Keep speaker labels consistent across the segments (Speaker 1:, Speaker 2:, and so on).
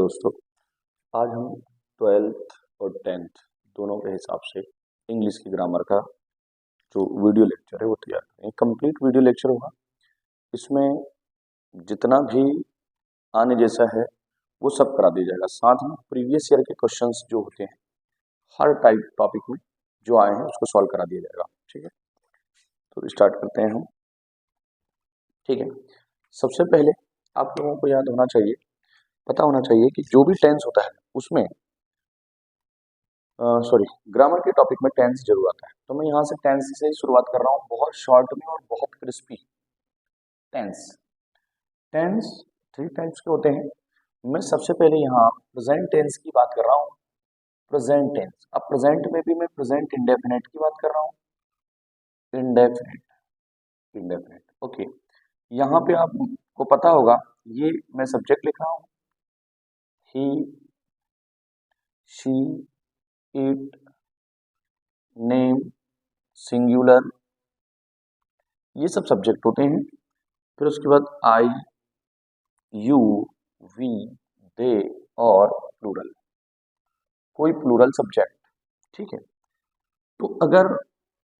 Speaker 1: दोस्तों, आज हम 12th और 10th दोनों के हिसाब से इंग्लिश की ग्रामर का जो वीडियो लेक्चर है वो तैयार करेंगे। कंप्लीट वीडियो लेक्चर होगा। इसमें जितना भी आने जैसा है वो सब करा दिया जाएगा। साथ में प्रीवियस ईयर के क्वेश्चंस जो होते हैं हर टाइप टॉपिक में जो आए हैं उसको सॉल्व करा दिया जाएगा। ठीक है, तो स्टार्ट करते हैं हम। ठीक है, सबसे पहले आप लोगों को याद होना चाहिए, पता होना चाहिए कि जो भी टेंस होता है उसमें ग्रामर के टॉपिक में टेंस जरूर आता है। तो मैं यहाँ से टेंस से ही शुरुआत कर रहा हूँ, बहुत शॉर्ट में और बहुत क्रिस्पी। टेंस टेंस 3 टाइप्स के होते हैं। मैं सबसे पहले यहाँ प्रेजेंट टेंस की बात कर रहा हूँ। प्रेजेंट टेंस, अब प्रेजेंट में भी मैं प्रेजेंट इंडेफिनिट की बात कर रहा हूँ। Indefinite okay. यहाँ पे आपको पता होगा, ये मैं सब्जेक्ट लिख रहा हूँ, ही, शी, इट, नेम, सिंगुलर, ये सब सब्जेक्ट होते हैं। फिर उसके बाद आई, यू, वी, दे और प्लूरल, कोई प्लूरल सब्जेक्ट। ठीक है, तो अगर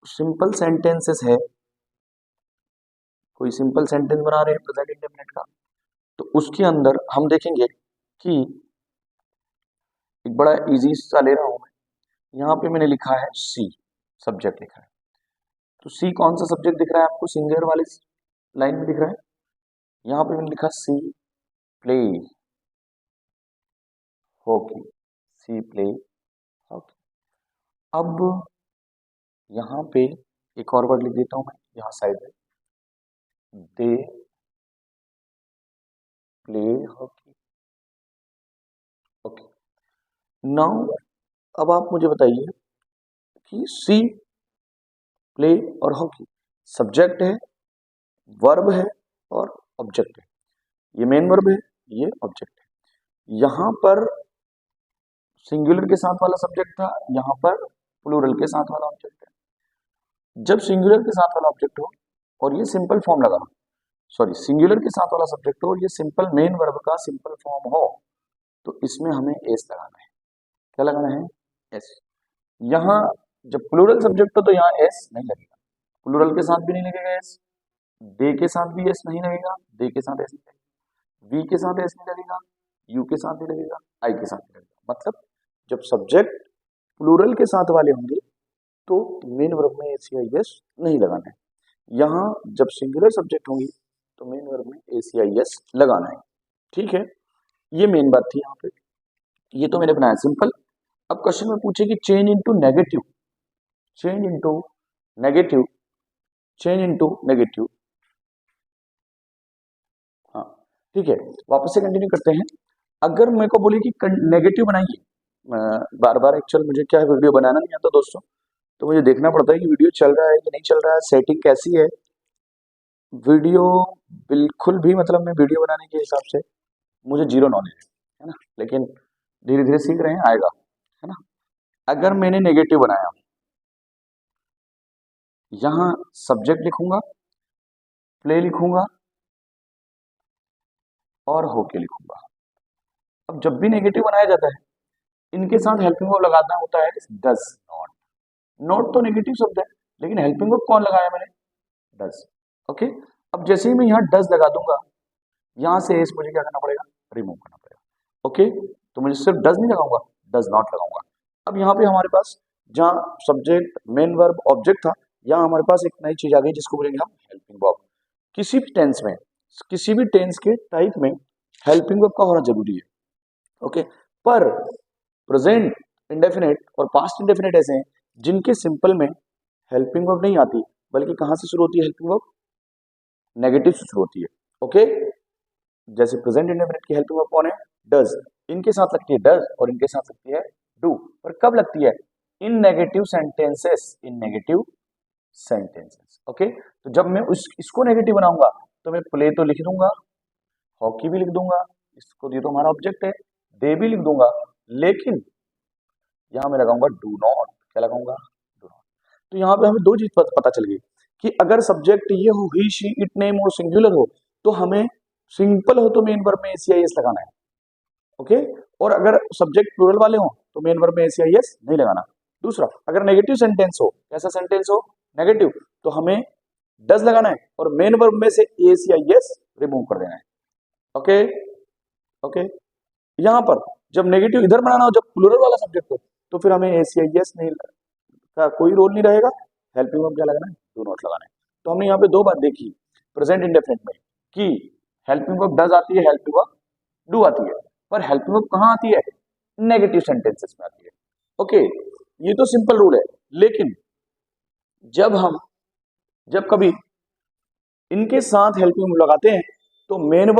Speaker 1: सिंपल सेंटेंसेस है, कोई सिंपल सेंटेंस बना रहे हैं प्रेजेंट इंडेफिनिट का, तो उसके अंदर हम देखेंगे कि एक बड़ा इजी सा ले रहा हूं मैं। यहाँ पे मैंने लिखा है सी, सब्जेक्ट लिखा है। तो सी कौन सा सब्जेक्ट दिख रहा है आपको? सिंगुलर वाली लाइन में दिख रहा है। यहाँ पे मैंने लिखा C play hockey, C play hockey. अब यहाँ पे एक और वर्ड लिख देता हूं मैं यहाँ साइड में, they play hockey. Okay, now अब आप मुझे बताइए कि सी प्ले और हॉकी सब्जेक्ट है, वर्ब है और ऑब्जेक्ट है। ये मेन वर्ब है, ये ऑब्जेक्ट है। यहाँ पर सिंगुलर के साथ वाला सब्जेक्ट था, यहाँ पर प्लूरल के साथ वाला ऑब्जेक्ट है। जब सिंगुलर के साथ वाला ऑब्जेक्ट हो और ये सिंपल फॉर्म लगा, सिंगुलर के साथ वाला सब्जेक्ट हो और ये सिंपल मेन वर्ब का सिंपल फॉर्म हो, तो इसमें हमें एस लगाना है। क्या लगाना है? एस। यहाँ जब प्लूरल सब्जेक्ट हो तो यहाँ एस नहीं लगेगा, प्लूरल के साथ भी नहीं लगेगा एस, दे के साथ भी एस नहीं लगेगा, दे के साथ एस नहीं लगेगा, वी के साथ एस नहीं लगेगा, यू के साथ नहीं लगेगा, आई के साथ नहीं लगेगा। मतलब जब सब्जेक्ट प्लूरल के साथ वाले होंगे तो मेन वर्ब में एस या एस नहीं लगाना है। यहाँ जब सिंगुलर सब्जेक्ट होंगी तो मेन वर्ब में एस या एस लगाना है। ठीक है, ये मेन बात थी यहाँ पे। ये तो मैंने बनाया सिंपल। अब क्वेश्चन में पूछे कि change into negative, change into negative, change into negative. हाँ ठीक है, वापस से कंटिन्यू करते हैं। अगर मेरे को बोले कि नेगेटिव बनाइए, बार बार एक्चुअल मुझे क्या है, वीडियो बनाना नहीं आता दोस्तों, तो मुझे देखना पड़ता है कि वीडियो चल रहा है कि नहीं चल रहा है, सेटिंग कैसी है। वीडियो बिल्कुल भी, मतलब मैं वीडियो बनाने के हिसाब से मुझे जीरो नॉलेज है ना, लेकिन धीरे धीरे सीख रहे हैं, आएगा है ना। अगर मैंने नेगेटिव बनाया, यहाँ सब्जेक्ट लिखूंगा, प्ले लिखूंगा और होके लिखूंगा। अब जब भी नेगेटिव बनाया जाता है, इनके साथ हेल्पिंग वर्ब लगाना होता है डज नॉट। नॉट तो नेगेटिव शब्द है, लेकिन हेल्पिंग वर्ब कौन लगाया मैंने? डज। ओके, अब जैसे ही मैं यहाँ डज लगा दूंगा, यहाँ से एस मुझे क्या करना पड़ेगा? रिमूव करना पड़ेगा। ओके, तो मुझे सिर्फ डज नहीं लगाऊंगा, डज नॉट लगाऊंगा। अब यहाँ पे हमारे पास जहाँ सब्जेक्ट मेन वर्ब ऑब्जेक्ट था, यहाँ हमारे पास एक नई चीज आ गई जिसको बोलेंगे हम हेल्पिंग वर्ब। किसी भी टेंस में, किसी भी टेंस के टाइप में हेल्पिंग वर्ब का होना जरूरी है। ओके, पर प्रेजेंट इंडेफिनिट और पास्ट इंडेफिनिट ऐसे हैं जिनके सिंपल में हेल्पिंग वर्ब नहीं आती, बल्कि कहां से शुरू होती है हेल्पिंग वर्ब? नेगेटिव से शुरू होती है। ओके, जैसे प्रेजेंट इंडेफिनिट की हेल्पिंग वर्ब कौन है? डज। इनके साथ लगती है डज और इनके साथ लगती है डू। पर कब लगती है? इन नेगेटिव सेंटेंसेस, इन नेगेटिव सेंटेंसेस। ओके, तो जब मैं इसको नेगेटिव बनाऊंगा तो मैं प्ले तो लिख दूंगा, हॉकी भी लिख दूंगा, इसको, ये तो हमारा ऑब्जेक्ट है, दे भी लिख दूंगा, लेकिन यहां मैं लगाऊंगा डू नॉट। क्या लगाऊंगा? Do not. तो यहाँ पे हमें दो चीज पता चल गई कि अगर सब्जेक्ट ये हो, ही, शी, इट, नेम और सिंगुलर हो, तो हमें सिंपल हो तो मेन वर्ब में एस या एस लगाना है। ओके। और अगर सब्जेक्ट प्लूरल वाले हो तो मेन वर्ब में एस या एस नहीं लगाना। दूसरा, अगर नेगेटिव सेंटेंस हो, कैसा सेंटेंस हो, नेगेटिव, तो हमें डज लगाना है और मेन वर्ब में से एस या यस रिमूव कर देना है। Okay okay. यहां पर जब नेगेटिव इधर बनाना हो, जब प्लूरल वाला सब्जेक्ट हो, तो फिर हमें एस या यस नहीं का कोई रोल नहीं रहेगा, हेल्पिंग वर्ब क्या लगाना है, डू नॉट लगाना है। तो हमने यहाँ पे दो बात देखी प्रेजेंट इंडेफिनिट में कि हेल्पिंग वर्ब डज आती है, हेल्पिंग वर्ब डू आती है, पर हेल्पिंग वर्ब कहाँ आती है, नेगेटिव सेंटेंसेस में आती है। ओके, ये तो सिंपल रूल है। लेकिन जब कभी इनके साथ हेल्पिंग वर्ब लगाते हैं तो मेन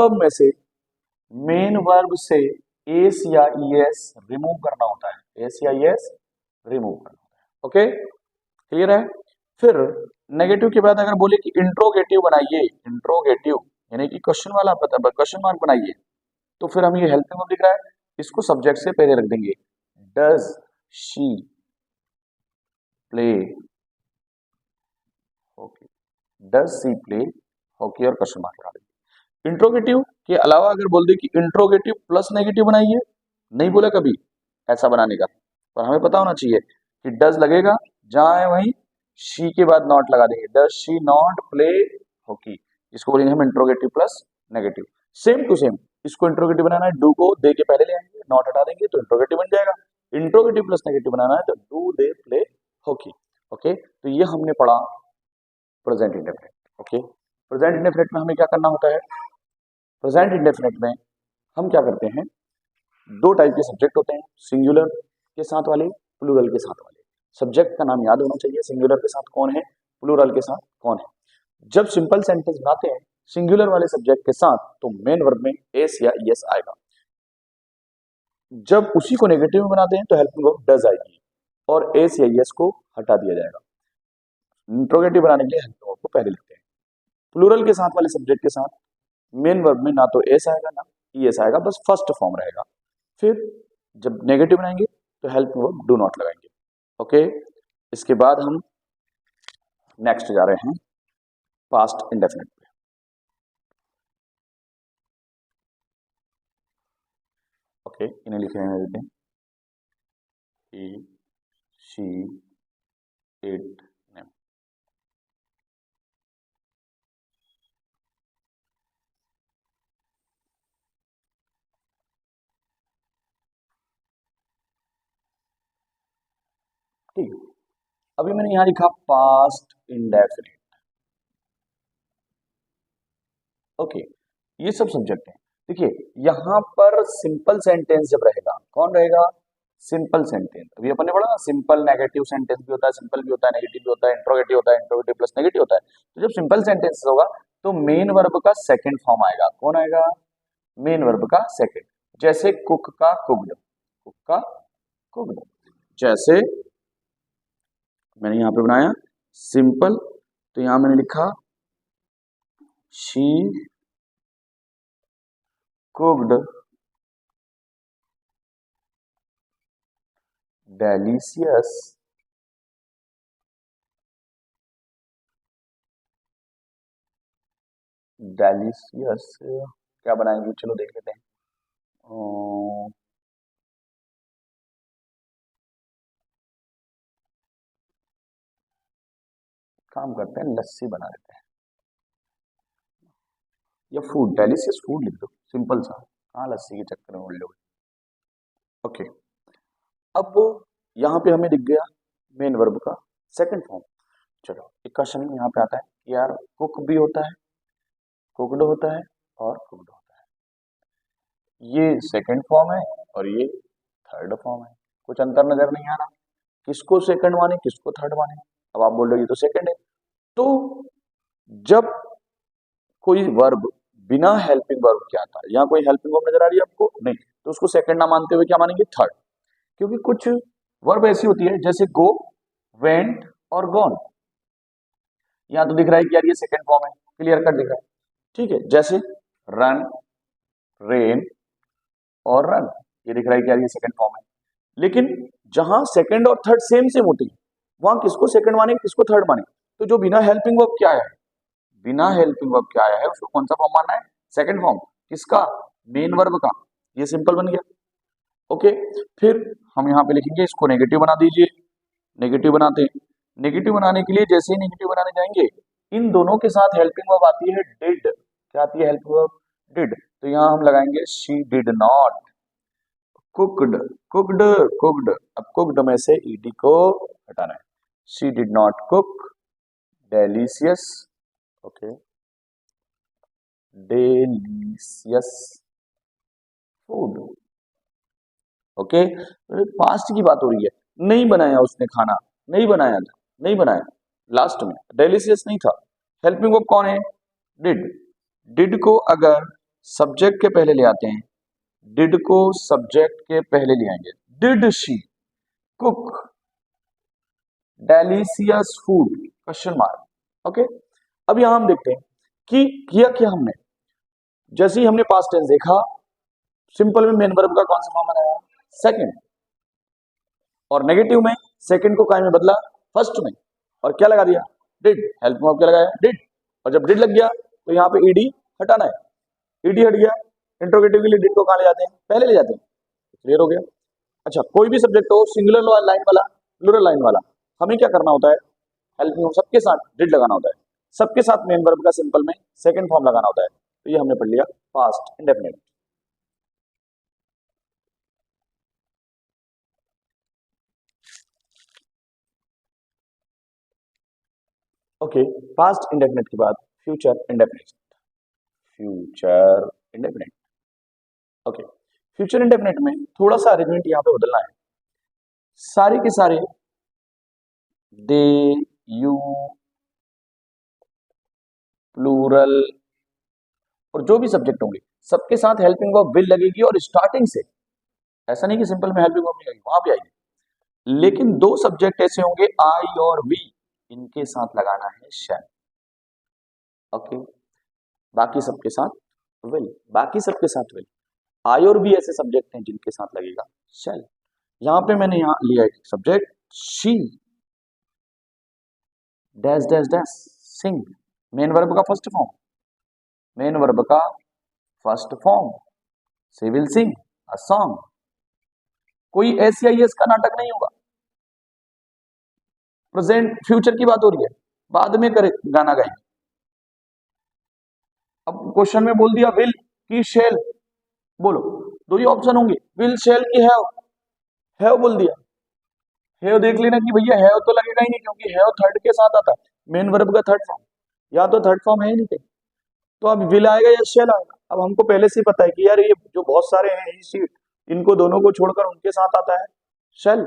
Speaker 1: वर्ब से एस या ईएस रिमूव करना होता है, एस या ईएस रिमूव करना होता है। ओके, क्लियर है। फिर नेगेटिव के बाद अगर बोले कि इंट्रोगेटिव बनाइए, इंट्रोगेटिव यानी कि क्वेश्चन वाला क्वेश्चन मार्क बनाइए, तो फिर हम ये हेल्पिंग वर्ब दिख रहा है, इसको सब्जेक्ट से पहले रख देंगे, does she play hockey, does C play hockey और क्वेश्चन मार्क लगा देंगे। इंट्रोगेटिव के अलावा अगर बोल दे कि इंट्रोगेटिव प्लस नेगेटिव बनाइए, नहीं बोला कभी ऐसा बनाने का, पर हमें पता होना चाहिए कि डज लगेगा, जहां है वहीं शी के बाद नॉट लगा देंगे, does she not play hockey, इसको बोलेंगे हम interrogative plus negative. Same to same इसको इंट्रोगेटिव बनाना है, डू को दे के पहले ले आएंगे, नॉट हटा देंगे तो इंट्रोगेटिव बन जाएगा। इंट्रोगेटिव प्लस नेगेटिव बनाना है तो do they play hockey. Okay, तो ये हमने पढ़ा present indefinite. Okay, present indefinite में हमें क्या करना होता है, प्रेजेंट इंडेफिनिट में हम क्या करते हैं, दो टाइप के सब्जेक्ट होते हैं, सिंगुलर के साथ वाले, प्लूरल के साथ वाले। सब्जेक्ट का नाम याद होना चाहिए, सिंगुलर के साथ कौन है, प्लूरल के साथ कौन है। जब सिंपल सेंटेंस बनाते हैं सिंगुलर वाले सब्जेक्ट के साथ तो मेन वर्ब में एस या यस आएगा, जब उसी को नेगेटिव में बनाते हैं तो हेल्पिंग वर्ब डज आएगी और एस या यस को हटा दिया जाएगा। इंट्रोगेटिव बनाने के लिए हेल्पिंग वर्ब को पहले लिखते हैं। प्लूरल के साथ वाले सब्जेक्ट के साथ मेन वर्ब में ना तो एस आएगा ना ईएस आएगा, बस फर्स्ट फॉर्म रहेगा। फिर जब नेगेटिव बनाएंगे तो हेल्पिंग वर्ब डू नॉट लगाएंगे। ओके, इसके बाद हम नेक्स्ट जा रहे हैं पास्ट इंडेफिनिट पे। ओके, इन्हें लिखे हैं देते हैं, ही शी इट नेम। ठीक है, अभी मैंने यहां लिखा पास्ट इंडेफिनिट। ओके, ये सब सब्जेक्ट है। देखिए यहां पर सिंपल सेंटेंस जब रहेगा, कौन रहेगा, सिंपल सेंटेंस। अभी अपन ने पढ़ा ना, सिंपल नेगेटिव सेंटेंस भी होता है, सिंपल भी होता है, नेगेटिव भी होता है, इंट्रोगेटिव होता है, इंट्रोगेटिव प्लस नेगेटिव होता है। तो जब सिंपल सेंटेंस होगा तो मेन वर्ब का सेकंड फॉर्म आएगा, कौन आएगा, मेन वर्ब का सेकंड। जैसे कुक का कुकड, कुक का कुकड। जैसे मैंने यहां पे बनाया सिंपल, तो यहां मैंने लिखा शी कुक्ड डेलिशियस डेलिशियस क्या बनाएंगे, चलो देख लेते हैं। काम करते हैं, लस्सी बना लेते हैं, या फूड, डेलिशियस फूड लिख दो, सिंपल सा, कहाँ लस्सी के चक्कर में उड़ लोगे। ओके, अब यहाँ पे हमें दिख गया मेन वर्ब का सेकंड फॉर्म। चलो एक क्वेश्चन यहाँ पे आता है कि यार कुक भी होता है, कुकड होता है और कुकड होता है, ये सेकंड फॉर्म है और ये थर्ड फॉर्म है, कुछ अंतर नजर नहीं आ रहा, किसको सेकंड माने किसको थर्ड माने। अब आप बोल रहे हो ये तो सेकंड है, तो जब कोई वर्ब बिना हेल्पिंग वर्ब के आता है, यहाँ कोई हेल्पिंग वर्ब नजर आ रही है आपको, नहीं, तो उसको सेकंड ना मानते हुए क्या मानेंगे, थर्ड। क्योंकि कुछ वर्ब ऐसी होती है जैसे गो, वेंट और गॉन, यहाँ तो दिख रहा है कि यार ये सेकंड फॉर्म है, क्लियर कट दिख रहा है, ठीक है। जैसे रन, रेन और रन, ये दिख रहा है कि यार ये सेकंड फॉर्म है। लेकिन जहां सेकंड और थर्ड सेम सेम होती है, वहां किसको सेकंड माने किसको थर्ड माने, तो जो बिना हेल्पिंग वर्ब क्या है, बिना हेल्पिंग वर्ब क्या आया है उसको कौन सा फॉर्म मानना है, सेकंड फॉर्म। किसका, मेन वर्ब का। ये सिंपल बन गया। ओके, फिर हम यहाँ पे लिखेंगे, इसको नेगेटिव बना दीजिए। नेगेटिव बनाते हैं। नेगेटिव बनाने के लिए जैसे ही नेगेटिव बनाने जाएंगे, इन दोनों के साथ हेल्पिंग वर्ब आती है डिड। क्या आती है हेल्पिंग वर्ब? डिड। तो यहाँ हम लगाएंगे she did not cooked. Cooked, cooked, अब कुकड में से ईडी को हटाना है। She did not cook delicious, okay, delicious food. Okay, past की बात हो रही है, नहीं बनाया उसने खाना, नहीं बनाया था, नहीं बनाया, लास्ट में डेलीशियस नहीं था। हेल्पिंग वर्ब कौन है? डिड। डिड को अगर सब्जेक्ट के पहले ले आते हैं, डिड को सब्जेक्ट के पहले ले आएंगे, did she cook delicious food, question mark. Okay, अब यहां हम देखते हैं कि किया क्या हमने। जैसे ही हमने पास्ट टेंस देखा, सिंपल में मेन वर्ब का कौन सा फॉर्म बनाया? सेकंड। और नेगेटिव में सेकंड को काय में बदला? फर्स्ट में। और क्या लगा दिया? डिड। हेल्प में क्या लगाया? डिड। और जब डिड लग गया तो यहाँ पे ईडी हटाना है। ईडी हट गया, इंट्रोगेटिव के लिए डिड को कहाँ ले जाते हैं? पहले ले जाते हैं। क्लियर हो गया? अच्छा, कोई भी सब्जेक्ट हो, सिंगुलर लाइन वाला, प्लूरल लाइन वाला, हमें क्या करना होता है? हेल्प में सबके साथ डिड लगाना होता है, सबके साथ मेन वर्ब का सिंपल में सेकंड फॉर्म लगाना होता है। तो ये हमने पढ़ लिया past indefinite. Okay, past indefinite के बाद future indefinite. Future indefinite. Okay, future indefinite में थोड़ा सा अरेंजमेंट यहाँ पे बदलना है। सारे के सारे दे, यू, प्लूरल और जो भी सब्जेक्ट होंगे, सबके साथ हेल्पिंग वर्ब विल लगेगी, और स्टार्टिंग से, ऐसा नहीं कि सिंपल में हेल्पिंग वर्ब नहीं आएगी, वहां भी आएगी। लेकिन दो सब्जेक्ट ऐसे होंगे, आई और वी, इनके साथ लगाना है शैल। ओके, बाकी सबके साथ विल, बाकी सबके साथ विल। आई और बी ऐसे सब्जेक्ट हैं जिनके साथ लगेगा शैल। यहां पे मैंने यहां लिया एक subject she dash dash dash sing, main verb का फर्स्ट फॉर्म, मेन वर्ब का first form, she will sing a song. कोई एस का नाटक नहीं होगा। प्रेजेंट फ्यूचर की बात हो रही है, बाद में करे गाना गाएंगे। अब क्वेश्चन में बोल दिया विल की शेल, बोलो दो ही ऑप्शन होंगे, विल शेल की हैव बोल दिया। हैव देख लेना कि भैया हैव तो लगेगा ही नहीं, क्योंकि हैव थर्ड के साथ आता है, मेन वर्ब का थर्ड फॉर्म, या तो थर्ड फॉर्म है ही नहीं कहीं। तो अब विल आएगा या शेल आएगा? अब हमको पहले से ही पता है कि यार ये जो बहुत सारे हैं इसी, इनको दोनों को छोड़कर उनके साथ आता है शेल।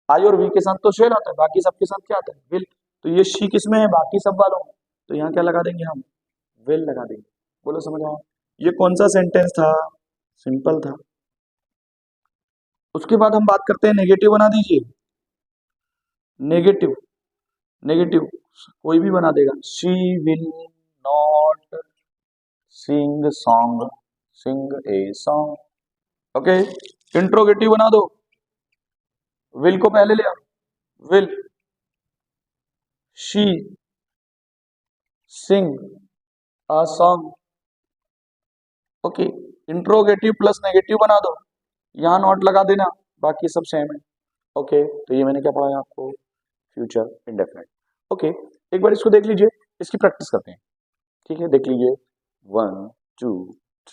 Speaker 1: आई और वी के साथ तो शेल आता है, बाकी सबके साथ क्या आता है? विल। तो ये शी किसमें है? बाकी सब वालों में। तो यहाँ क्या लगा देंगे हम? विल लगा देंगे। बोलो समझ आया? ये कौन सा सेंटेंस था? सिंपल था। उसके बाद हम बात करते हैं, नेगेटिव बना दीजिए। नेगेटिव, नेगेटिव कोई भी बना देगा। She will not sing song, sing a song. Okay, interrogative बना दो। विल को पहले ले आओ, will she sing a song. Okay, interrogative plus negative बना दो, यहाँ नॉट लगा देना, बाकी सब सेम है। ओके, तो ये मैंने क्या पढ़ाया आपको? Future indefinite. ओके, एक बार इसको देख लीजिए, इसकी प्रैक्टिस करते हैं। ठीक है, देख लीजिए, 1 2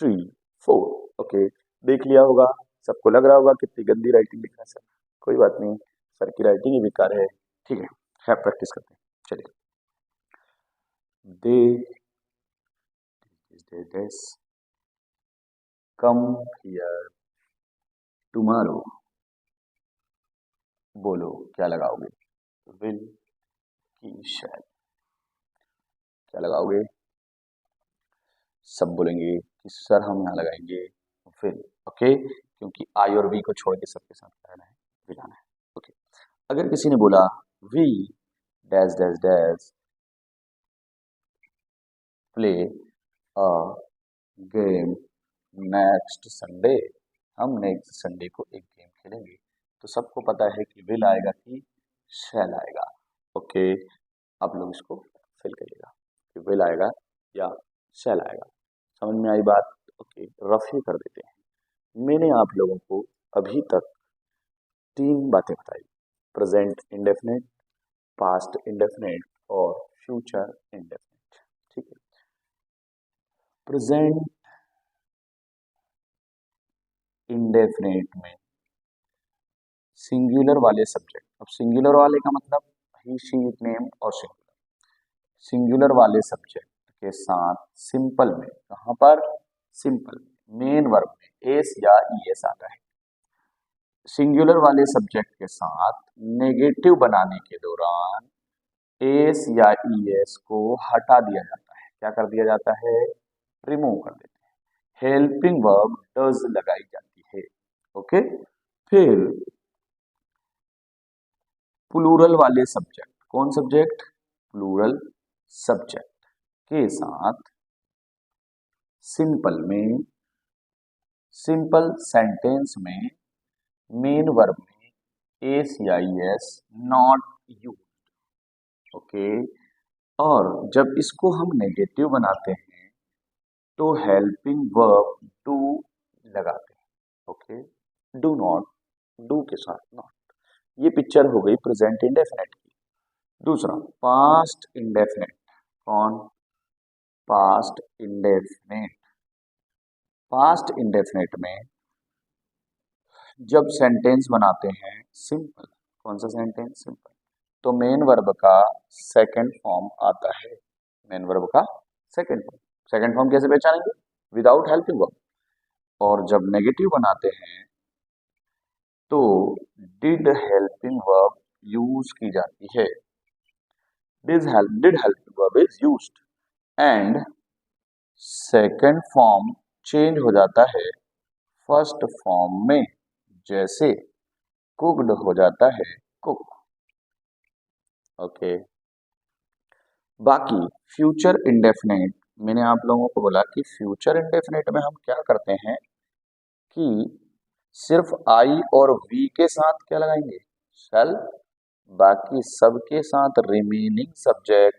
Speaker 1: 3 4। ओके, देख लिया होगा, सबको लग रहा होगा कितनी गंदी राइटिंग लिख रहा है सर। कोई बात नहीं, सर की राइटिंग ही बेकार है। ठीक है, प्रैक्टिस करते हैं। चलिए, दे कम हियर टुमारो। बोलो क्या लगाओगे? विल की शैल। क्या लगाओगे? सब बोलेंगे कि सर हम यहाँ लगाएंगे विल। ओके, क्योंकि आई और वी को छोड़ के सबके साथ रहना है, विल आना है। ओके, अगर किसी ने बोला we dash dash dash play a game next Sunday, हम नेक्स्ट संडे को एक गेम खेलेंगे, तो सबको पता है कि विल आएगा कि शैल आएगा। ओके, आप लोग इसको फिल करिएगा कि विल आएगा या शैल आएगा। समझ में आई बात? ओके, रफ ही कर देते हैं। मैंने आप लोगों को अभी तक 3 बातें बताई, प्रेजेंट इंडेफिनिट, पास्ट इंडेफिनिट और फ्यूचर इंडेफिनिट। ठीक है, प्रेजेंट इंडेफिनिट में सिंगुलर वाले सब्जेक्ट, अब सिंगुलर वाले का मतलब ही, शी, इट, नेम और सिंगुलर। सिंगुलर वाले सब्जेक्ट के साथ सिंपल में, कहां पर, सिंपल मेन वर्ब में एस या ईएस आता है। सिंगुलर वाले सब्जेक्ट के साथ नेगेटिव बनाने के दौरान एस या ईएस को हटा दिया जाता है। क्या कर दिया जाता है, रिमूव कर देते हैं। हेल्पिंग वर्ब डज लगाई जाती है। ओके, फिर प्लूरल वाले सब्जेक्ट, कौन सब्जेक्ट, प्लूरल सब्जेक्ट के साथ सिंपल में, सिंपल सेंटेंस में मेन वर्ब में एस या ईएस नॉट यूज। ओके, और जब इसको हम नेगेटिव बनाते हैं तो हेल्पिंग वर्ब डू लगाते हैं। ओके, डू नॉट, डू के साथ नॉट। ये पिक्चर हो गई प्रेजेंट इंडेफिनिट की। दूसरा पास्ट इंडेफिनिट, कौन, पास्ट इंडेफिनिट। पास्ट इंडेफिनिट में जब सेंटेंस बनाते हैं सिंपल, कौन सा सेंटेंस, सिंपल, तो मेन वर्ब का सेकंड फॉर्म आता है। मेन वर्ब का सेकंड फॉर्म, सेकंड फॉर्म कैसे पहचानेंगे, विदाउट हेल्पिंग वर्ब। और जब नेगेटिव बनाते हैं तो डिड हेल्पिंग वर्ब यूज की जाती है। Did helping verb is used and second form change हो जाता है फर्स्ट फॉर्म में, जैसे कुक्ड हो जाता है कुक। ओके, बाकी फ्यूचर इंडेफिनिट, मैंने आप लोगों को बोला कि फ्यूचर इंडेफिनिट में हम क्या करते हैं कि सिर्फ आई और वी के साथ क्या लगाएंगे, शैल, बाकी सब के साथ रिमेनिंग सब्जेक्ट,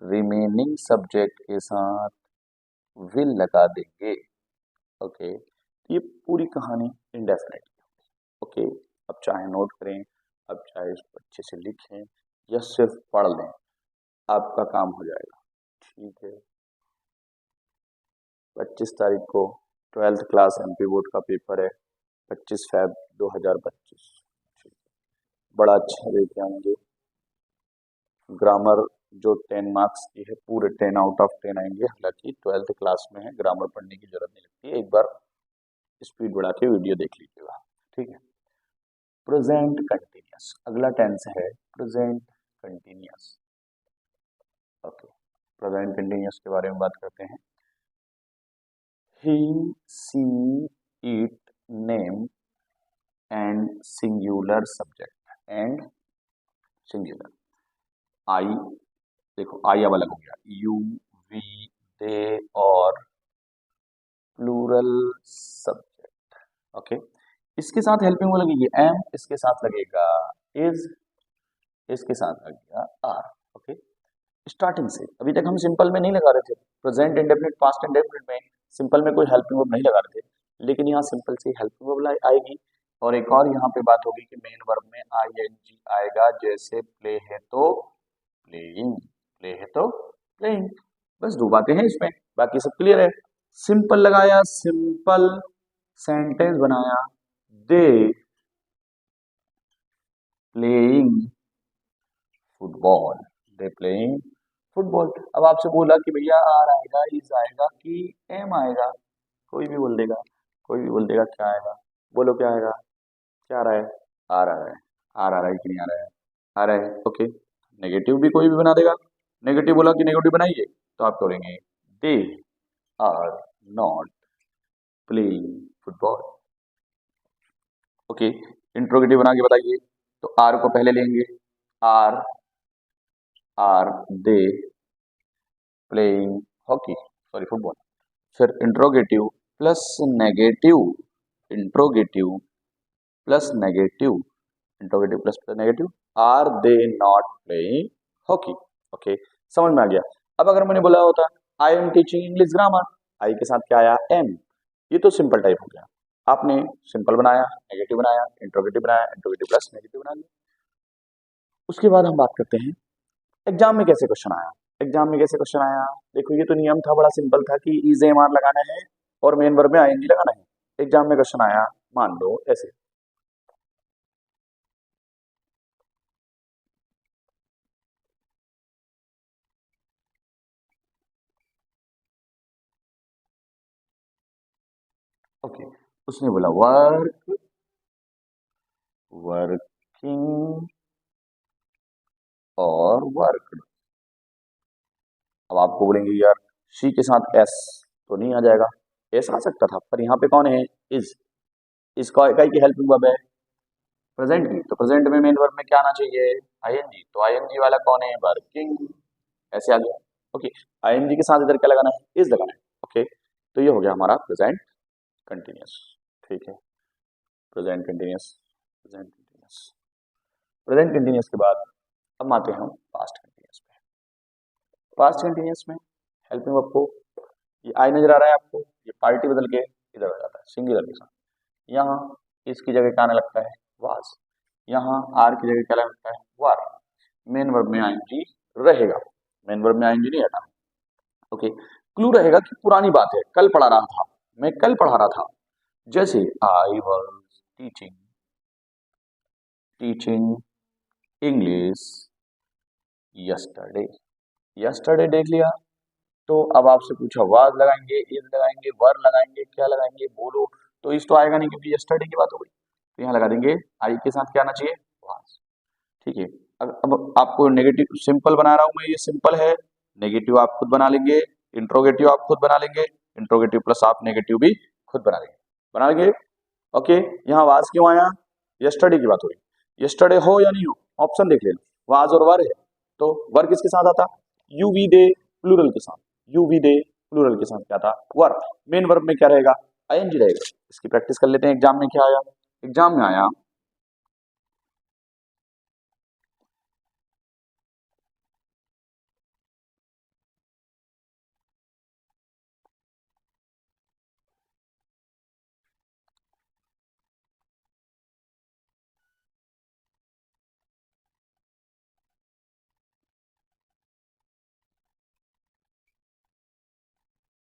Speaker 1: रिमेनिंग सब्जेक्ट के साथ विल लगा देंगे। ओके, ये पूरी कहानी इंडेफिनिट की। ओके, अब चाहे नोट करें, अब चाहे इसको अच्छे से लिखें या सिर्फ पढ़ लें, आपका काम हो जाएगा। ठीक है, 25 तारीख को 12th क्लास एमपी बोर्ड का पेपर है, 25 फैब 2025। बड़ा अच्छा देके आएंगे। ग्रामर जो 10 मार्क्स की है, पूरे 10 आउट ऑफ 10 आएंगे। हालांकि 12th क्लास में है, ग्रामर पढ़ने की जरूरत नहीं लगती है, एक बार स्पीड बढ़ा के वीडियो देख लीजिएगा। ठीक है, प्रेजेंट कंटिन्यूअस, अगला टेंस है present continuous. Okay, present continuous के बारे में बात करते हैं। He, she, it, name and singular subject and singular. I, देखो आई अब अलग हो गया, यू, वी, दे और प्लूरल सब्जेक्ट। ओके, इसके साथ हेल्पिंग वो लगेगी एम, इसके साथ लगेगा इज, इसके साथ लगेगा आर। ओके, स्टार्टिंग से अभी तक हम सिंपल में नहीं लगा रहे थे, प्रेजेंट इंडेफिनिट पास्ट इंडेफिनिट में सिंपल में कोई हेल्पिंग वर्ब नहीं लगा रहे थे, लेकिन यहाँ सिंपल से हेल्पिंग वर्ब आएगी। और एक और यहाँ पे बात होगी कि मेन वर्ब में आईएनजी आएगा, जैसे प्ले है तो प्लेइंग, प्ले है तो प्लेइंग। बस 2 बातें हैं इसमें, बाकी सब क्लियर है। सिंपल लगाया, सिंपल सेंटेंस बनाया, they playing football, they playing football. अब आपसे बोला कि भैया आर आएगा, इज आएगा कि एम आएगा, कोई भी बोल देगा, कोई भी बोल देगा क्या आएगा, बोलो क्या आएगा, क्या आ रहा है, आर आ रहा है, आर आ रहा है कि नहीं आ रहा है, आ रहा है। ओके, नेगेटिव भी कोई भी बना देगा, नेगेटिव बोला कि नेगेटिव बनाइए, तो आप करेंगे they are not playing football. Okay, interrogative बना के बताइए, तो आर को पहले लेंगे, are they playing hockey, sorry football. फिर interrogative plus negative, interrogative plus negative, interrogative plus negative, are they not playing hockey. Okay, समझ में आ गया। अब अगर मैंने बोला होता I am teaching English grammar, I के साथ क्या आया, एम, ये तो सिंपल टाइप हो गया। आपने सिंपल बनाया, नेगेटिव बनाया, इंट्रोगेटिव बनाया, इंट्रोगेटिव प्लस नेगेटिव बना लिया। उसके बाद हम बात करते हैं एग्जाम में कैसे क्वेश्चन आया। एग्जाम में कैसे क्वेश्चन आया, देखो ये तो नियम था, बड़ा सिंपल था कि इज एम आर लगाना है और मेन वर्ब में आईएनजी लगाना है। एग्जाम में क्वेश्चन आया, मान लो ऐसे, ओके, उसने बोला वर्क, वर्किंग और वर्कड। अब आपको बोलेंगे यार सी के साथ एस तो नहीं आ जाएगा, एस आ सकता था, पर यहाँ पे कौन है, इज, इसका इकाई की हेल्पिंग वर्ब है प्रेजेंट की, तो प्रेजेंट में मेन वर्ब में क्या आना चाहिए, आईएनजी, तो आईएनजी वाला कौन है, वर्किंग, ऐसे आ गया। ओके, आईएनजी के साथ इधर क्या लगाना है, इज लगाना है। ओके, तो ये हो गया हमारा प्रेजेंट कंटिन्यूअस। ठीक है, present continuous, present continuous, present continuous के बाद अब आते हैं हम पास्ट कंटिन्यूअस पे। पास्ट कंटिन्यूअस में हेल्पिंग वर्ब को, ये आई नजर आ रहा है आपको, ये पार्टी बदल के इधर हो जाता है सिंगुलर के साथ, यहाँ इसकी जगह क्या आने लगता है, वाज, यहाँ आर की जगह क्या लगता है, वार। मेन वर्ब में आईएनजी रहेगा, मेन वर्ब में आईएनजी नहीं हटा। ओके, क्लू रहेगा कि पुरानी बात है, कल पढ़ा रहा था, मैं कल पढ़ा रहा था, जैसे I was teaching, teaching English yesterday, yesterday देख लिया, तो अब आपसे पूछा वाज लगाएंगे, इज लगाएंगे, वर लगाएंगे, क्या लगाएंगे, बोलो, तो इस तो आएगा नहीं क्योंकि यस्टरडे की बात हो गई, तो यहाँ लगा देंगे आई के साथ क्या आना चाहिए, वाज। ठीक है, अब आपको नेगेटिव सिंपल बना रहा हूं मैं, ये सिंपल है, नेगेटिव आप खुद बना लेंगे, इंट्रोगेटिव आप खुद बना लेंगे, इंट्रोगेटिव प्लस आप नेगेटिव भी खुद बना लेंगे। ओके, यहाँ वाज क्यों आया, यस्टरडे की बात हो रही, यस्टरडे हो या नहीं हो, ऑप्शन देख लेना, वाज और वर है, तो वर किसके साथ आता, यू वी दे प्लूरल के साथ, यू वी दे प्लूरल के साथ क्या था, वर। मेन वर्ब में क्या रहेगा, आईएनजी रहेगा। इसकी प्रैक्टिस कर लेते हैं, एग्जाम में क्या आया, एग्जाम में आया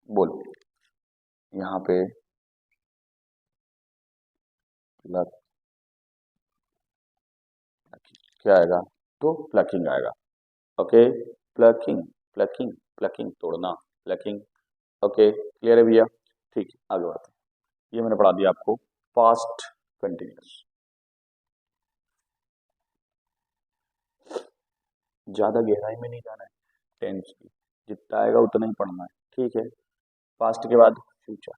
Speaker 1: बोल, यहाँ पे प्लक, क्या आएगा, तो प्लकिंग आएगा। ओके, प्लकिंग, प्लकिंग, प्लकिंग तोड़ना, प्लकिंग। ओके, क्लियर है भैया, ठीक है, आगे बढ़ते हैं। ये मैंने पढ़ा दिया आपको पास्ट कंटिन्यूअस। ज्यादा गहराई में नहीं जाना है, टेंस की जितना आएगा उतना ही पढ़ना है, ठीक है। पास्ट के बाद फ्यूचर,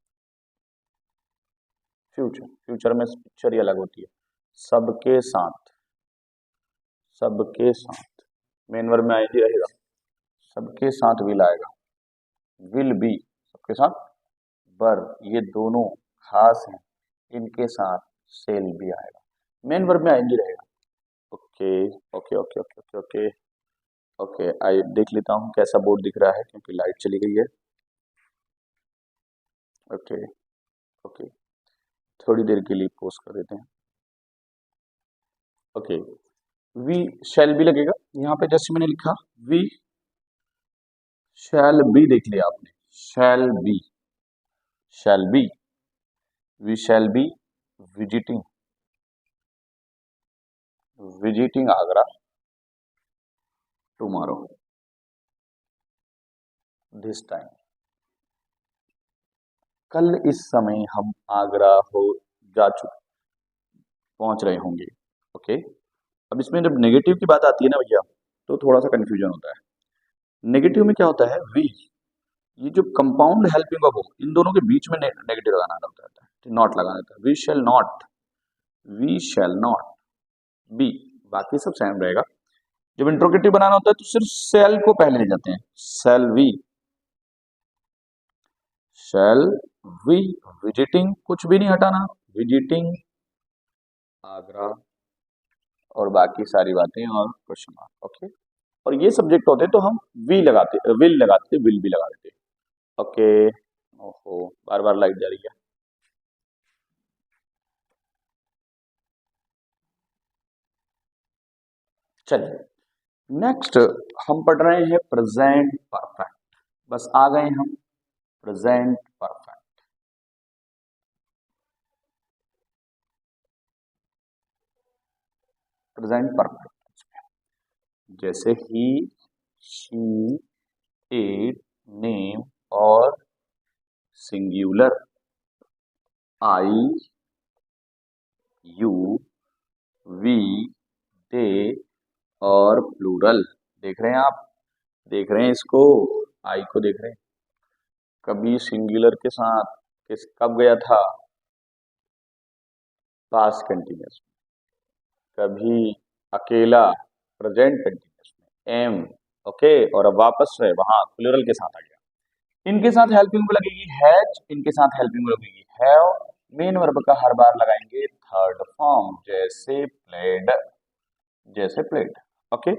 Speaker 1: फ्यूचर, फ्यूचर में पिक्चर ही अलग होती है, सबके साथ, सबके साथ, मेन वर्ब में आईएनजी रहेगा, सबके साथ विल आएगा, विल बी, सबके साथ बर, ये दोनों खास हैं, इनके साथ सेल भी आएगा, मेन वर्ब में आईएनजी रहेगा। Okay okay okay okay okay okay okay, I देख लेता हूँ कैसा बोर्ड दिख रहा है क्योंकि लाइट चली गई है। ओके ओके, थोड़ी देर के लिए पोस्ट कर देते हैं। ओके, वी शैल बी लगेगा यहाँ पे, जैसे मैंने लिखा वी शैल बी, देख लिया आपने, shall be, shall be, we shall be visiting, visiting Agra tomorrow, this time, कल इस समय हम आगरा हो जा चुके, पहुंच रहे होंगे। ओके, अब इसमें जब नेगेटिव की बात आती है ना भैया, तो थोड़ा सा कंफ्यूजन होता है। नेगेटिव में क्या होता है, वी, ये जो कंपाउंड हेल्पिंग वर्ब हो, इन दोनों के बीच में नेगेटिव लगाना होता है, नॉट लगाना होता है, we shall not, we shall not be, बाकी सब सेम रहेगा। जब इंट्रोगेटिव बनाना होता है तो सिर्फ सेल को पहले ले जाते हैं, shall we, shall we visiting, कुछ भी नहीं हटाना, विजिटिंग आगरा, और बाकी सारी बातें और क्वेश्चन मार्क। ओके, और ये सब्जेक्ट होते तो हम वी लगाते, विल लगाते, विल भी लगा देते। ओके, ओहो बार बार लाइट जा रही है। चलिए नेक्स्ट हम पढ़ रहे हैं प्रेजेंट परफेक्ट। बस आ गए हम प्रेजेंट परफेक्ट। प्रेजेंट परफेक्ट जैसे ही, शी, इट, नेम और सिंगुलर, आई, यू, वी, दे और प्लूरल। देख रहे हैं आप, देख रहे हैं इसको, आई को देख रहे हैं। कभी सिंगुलर के साथ किस कब गया था, पास्ट कंटिन्यूस में, कभी अकेला प्रेजेंट कंटिन्यूस में, एम, ओके, और अब वापस से वहां प्लूरल के साथ आ गया। इनके साथ हेल्पिंग लगेगी हैज, इनके साथ हेल्पिंग लगेगी हैव। मेन वर्ब का हर बार लगाएंगे थर्ड फॉर्म, जैसे प्लेड, जैसे प्लेड, ओके,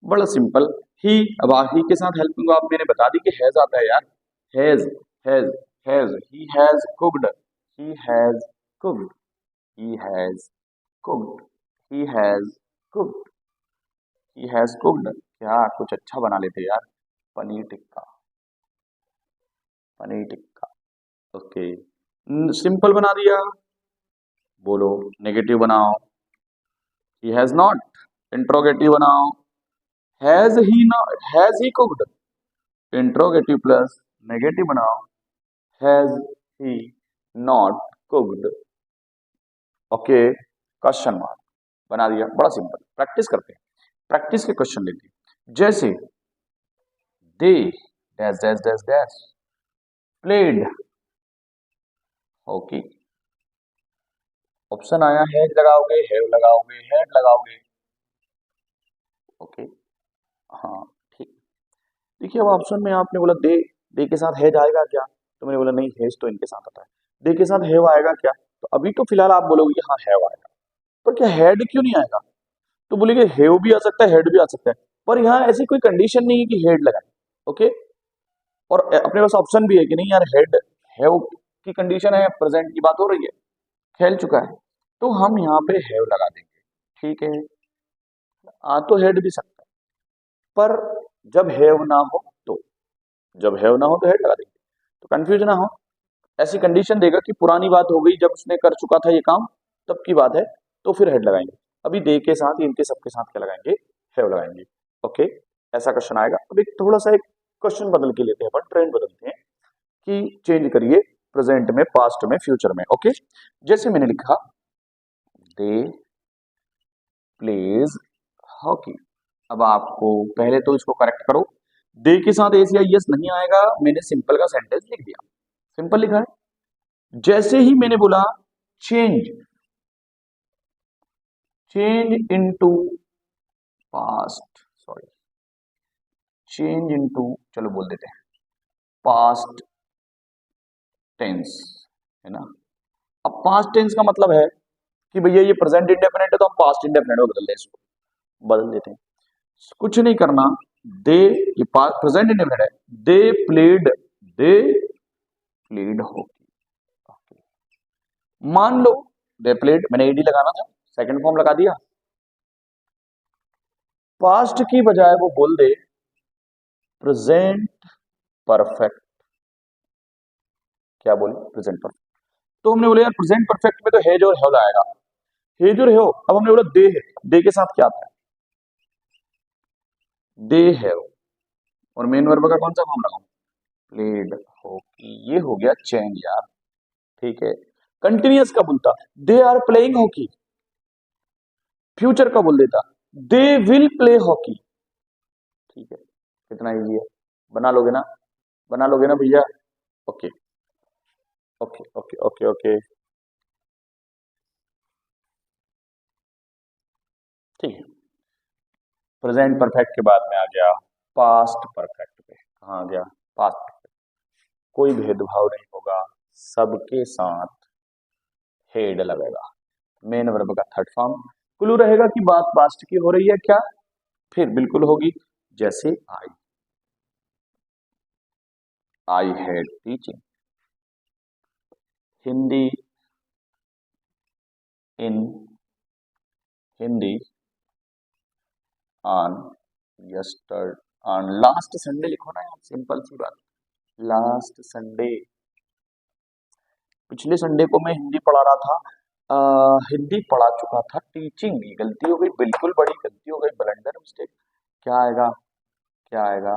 Speaker 1: बड़ा सिंपल। ही, अब ही के साथ हेल्पिंग आप मैंने बता दी कि हैज आता है यार, has, has, has, he has cooked, he has cooked, he has cooked, he has cooked, he has cooked. क्या कुछ अच्छा बना लेते यार, पनीर टिक्का, पनीर टिक्का, ओके, सिंपल बना दिया। बोलो नेगेटिव बनाओ, ही हैज नॉट, इंट्रोगेटिव बनाओ, has he not, has he cooked, interrogative plus negative बनाओ, has he not cooked, okay, question mark बना दिया। बड़ा सिंपल, प्रैक्टिस करते हैं, प्रैक्टिस के क्वेश्चन लेते हैं। जैसे they dash dash dash dash played hockey, option आया हैज लगाओगे, हैव लगाओगे, हैड लगाओगे, ओके, हाँ ठीक। देखिए अब ऑप्शन में आपने बोला दे, दे के साथ हैज आएगा क्या, तो मैंने बोला नहीं, हैज तो इनके साथ आता है। दे के साथ हैव आएगा क्या, तो अभी तो फिलहाल आप बोलोगे हाँ हैव आएगा, पर क्या हैड क्यों नहीं आएगा, तो बोलेंगे हेव भी आ सकता है, हेड भी आ सकता है, पर यहाँ ऐसी कोई कंडीशन नहीं है कि हेड लगाए, ओके। और अपने पास ऑप्शन भी है कि नहीं यार, हेड हैव की कंडीशन है, प्रेजेंट की बात हो रही है, खेल चुका है, तो हम यहाँ पे हैव लगा देंगे, ठीक है। आ तो हेड भी सकता है, पर जब हैव ना हो तो, जब हैव ना हो तो हेड लगा देंगे, तो कंफ्यूज ना हो। ऐसी कंडीशन देगा कि पुरानी बात हो गई, जब उसने कर चुका था ये काम, तब की बात है, तो फिर हेड लगाएंगे। अभी दे के साथ, इनके सबके साथ क्या लगाएंगे, हैव लगाएंगे, ओके। ऐसा क्वेश्चन आएगा। अब एक थोड़ा सा एक क्वेश्चन बदल के लेते हैं, अपन ट्रेंड बदलते हैं कि चेंज करिए प्रेजेंट में, पास्ट में, फ्यूचर में, ओके। जैसे मैंने लिखा दे प्लेज हॉकी, अब आपको पहले तो इसको करेक्ट करो, दे के साथ एस या यस नहीं आएगा, मैंने सिंपल का सेंटेंस लिख दिया, सिंपल लिखा है। जैसे ही मैंने बोला change, change into past, sorry, change into, चलो बोल देते हैं पास्ट टेंस, है ना। अब पास्ट टेंस का मतलब है कि भैया ये प्रेजेंट इंडेफिनिट है, तो हम पास्ट इंडेफिनिट में बदल दें, इसको बदल देते हैं, कुछ नहीं करना। दे, ये प्रेजेंट इंडेफिनिट है, they played, they played hockey, मान लो दे प्लेड, मैंने एडी लगाना था, सेकंड फॉर्म लगा दिया, पास्ट की बजाय वो बोल दे प्रेजेंट परफेक्ट, क्या बोले, प्रेजेंट परफेक्ट। तो हमने बोला यार प्रेजेंट परफेक्ट में तो हेज और हैव आएगा, हेज और हैव, अब हमने बोला दे है, दे के साथ क्या आता है, दे हैव, और मेन वर्ब का कौन सा फॉर्म लगाऊं, प्लेड हॉकी, ये हो गया चेंज यार, ठीक है। कंटिन्यूअस का बोलता they are playing hockey, future का बोल देता दे विल प्ले हॉकी, ठीक है, कितना इजी है, बना लोगे ना, बना लोगे ना भैया, okay okay okay okay okay, ठीक है। प्रेजेंट परफेक्ट के बाद में आ गया पास्ट परफेक्ट पे, कहाँ आ गया, पास्ट परफेक्ट, कोई भेदभाव नहीं होगा, सबके साथ हेड लगेगा, मेन वर्ब का थर्ड फॉर्म, क्लू रहेगा कि बात पास्ट की हो रही है क्या, फिर बिल्कुल होगी, जैसे I had teaching Hindi in Hindi on यस्टर on last Sunday लिखो ना यार, सिंपल सी बात। लास्ट संडे, पिछले संडे को मैं हिंदी पढ़ा रहा था, हिंदी पढ़ा चुका था, टीचिंग की गलती हो गई, बिल्कुल बड़ी गलती हो गई, ब्लंडर मिस्टेक। क्या आएगा, क्या आएगा,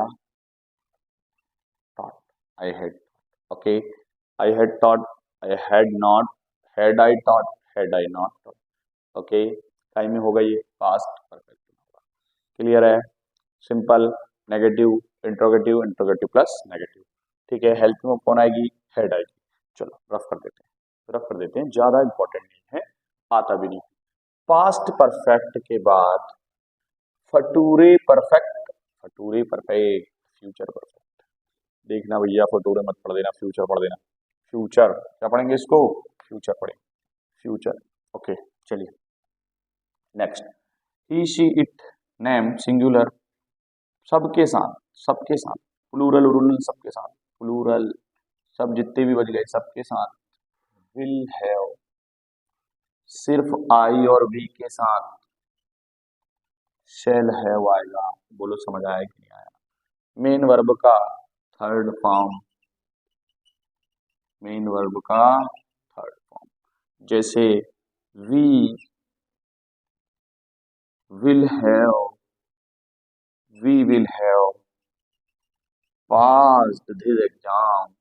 Speaker 1: thought, I had, okay, I had thought, I had not, had I thought, had I not thought, okay, time में होगा ये पास्ट परफेक्ट होगा। क्लियर है, simple, negative, interrogative, interrogative plus negative, ठीक है। हेल्पिंग में कौन आएगी, हैड आएगी। चलो रफ कर देते हैं, रफ कर देते हैं, ज्यादा इंपॉर्टेंट नहीं है, आता भी नहीं। पास्ट परफेक्ट के बाद फटूरे परफेक्ट, फटूरे परफेक्ट, फ्यूचर परफेक्ट। देखना भैया, फटूरे मत पढ़ देना, फ्यूचर पढ़ देना। फ्यूचर क्या पढ़ेंगे इसको, फ्यूचर पढ़ेंगे, फ्यूचर, ओके। चलिए next, he she it, name singular, सबके साथ, सबके साथ, प्लूरल उरूल सबके साथ, प्लूरल सब जितने भी बच गए सबके साथ। विल हैव, सिर्फ आई और वी के साथ शेल हैव आएगा। बोलो समझ आया कि नहीं आया। मेन वर्ब का थर्ड फॉर्म, मेन वर्ब का थर्ड फॉर्म, जैसे we will have, we will have passed this exam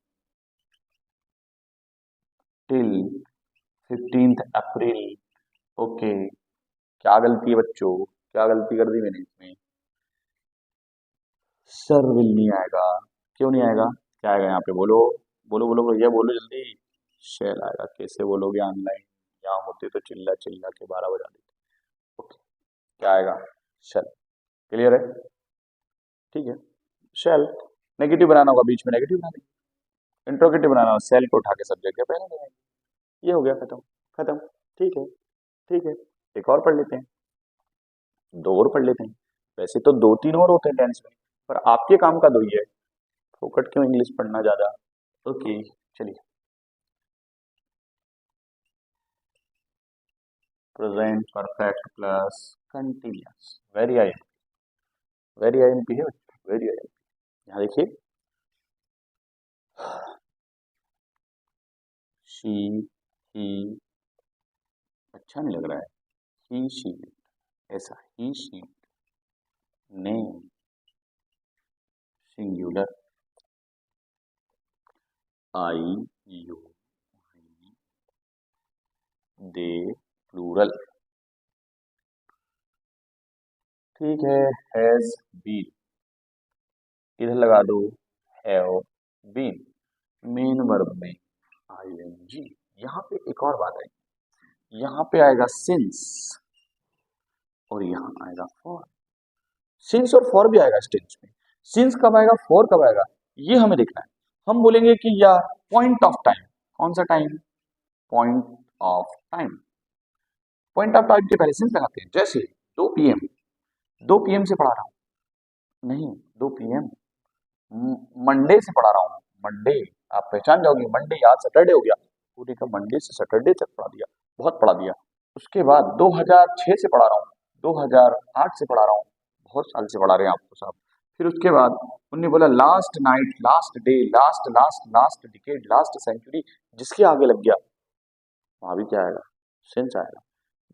Speaker 1: till 15th April. Okay, क्या गलती है बच्चों, क्या गलती कर दी मैंने इसमें, सर विल नहीं आएगा, क्यों नहीं आएगा, क्या आएगा यहाँ पे, बोलो बोलो बोलो भैया, बोलो जल्दी, शेल आएगा। कैसे बोलोगे, ऑनलाइन यहाँ होते तो चिल्ला चिल्ला के 12 बजा देते। ओके, क्या आएगा, शेल। क्लियर है, ठीक है। शेल, नेगेटिव बनाना होगा बीच में नेगेटिव बना देंगे, इंट्रोगेटिव बनाना होगा सेल को उठा के सब्जेक्ट के पहले लगाएंगे। ये हो गया, खत्म, खत्म, ठीक है, ठीक है। एक और पढ़ लेते हैं, दो और पढ़ लेते हैं। वैसे तो दो तीन और होते हैं टेंस में, पर आपके काम का दो ही है, फोकट क्यों इंग्लिश पढ़ना ज्यादा। ओके चलिए, present perfect plus continuous, very I, very IMP है, वेरी आईएमपी। यहाँ देखिए, शी, ही, अच्छा नहीं लग रहा है, ही शी, ऐसा ही she, name singular, I you, they plural, ठीक है। हैज बीन, इधर लगा दो हैव बीन, मेन वर्ब में आईएनजी। यहाँ पे एक और बात आई, यहाँ पे आएगा सिंस और यहाँ आएगा फॉर। सिंस और फॉर भी आएगा स्टेज में, सिंस कब आएगा, फॉर कब आएगा, ये हमें देखना है। हम बोलेंगे कि या पॉइंट ऑफ टाइम, कौन सा time, point of time, point of time के पहले सिंस लगाते हैं। जैसे 2 पीएम, 2 पीएम से पढ़ा रहा हूँ, नहीं 2 पीएम मंडे से पढ़ा रहा हूँ, मंडे, आप पहचान जाओगे मंडे, आज सैटरडे हो गया, पूरे का मंडे से सैटरडे तक पढ़ा दिया, बहुत पढ़ा दिया। उसके बाद 2006 से पढ़ा रहा हूँ, 2008 से पढ़ा रहा हूँ, बहुत साल से पढ़ा रहे हैं आपको साहब। फिर उसके बाद उन्होंने बोला last night, last day, last last last decade, last century, जिसके आगे लग गया वहां भी क्या आएगा, सेंस आएगा।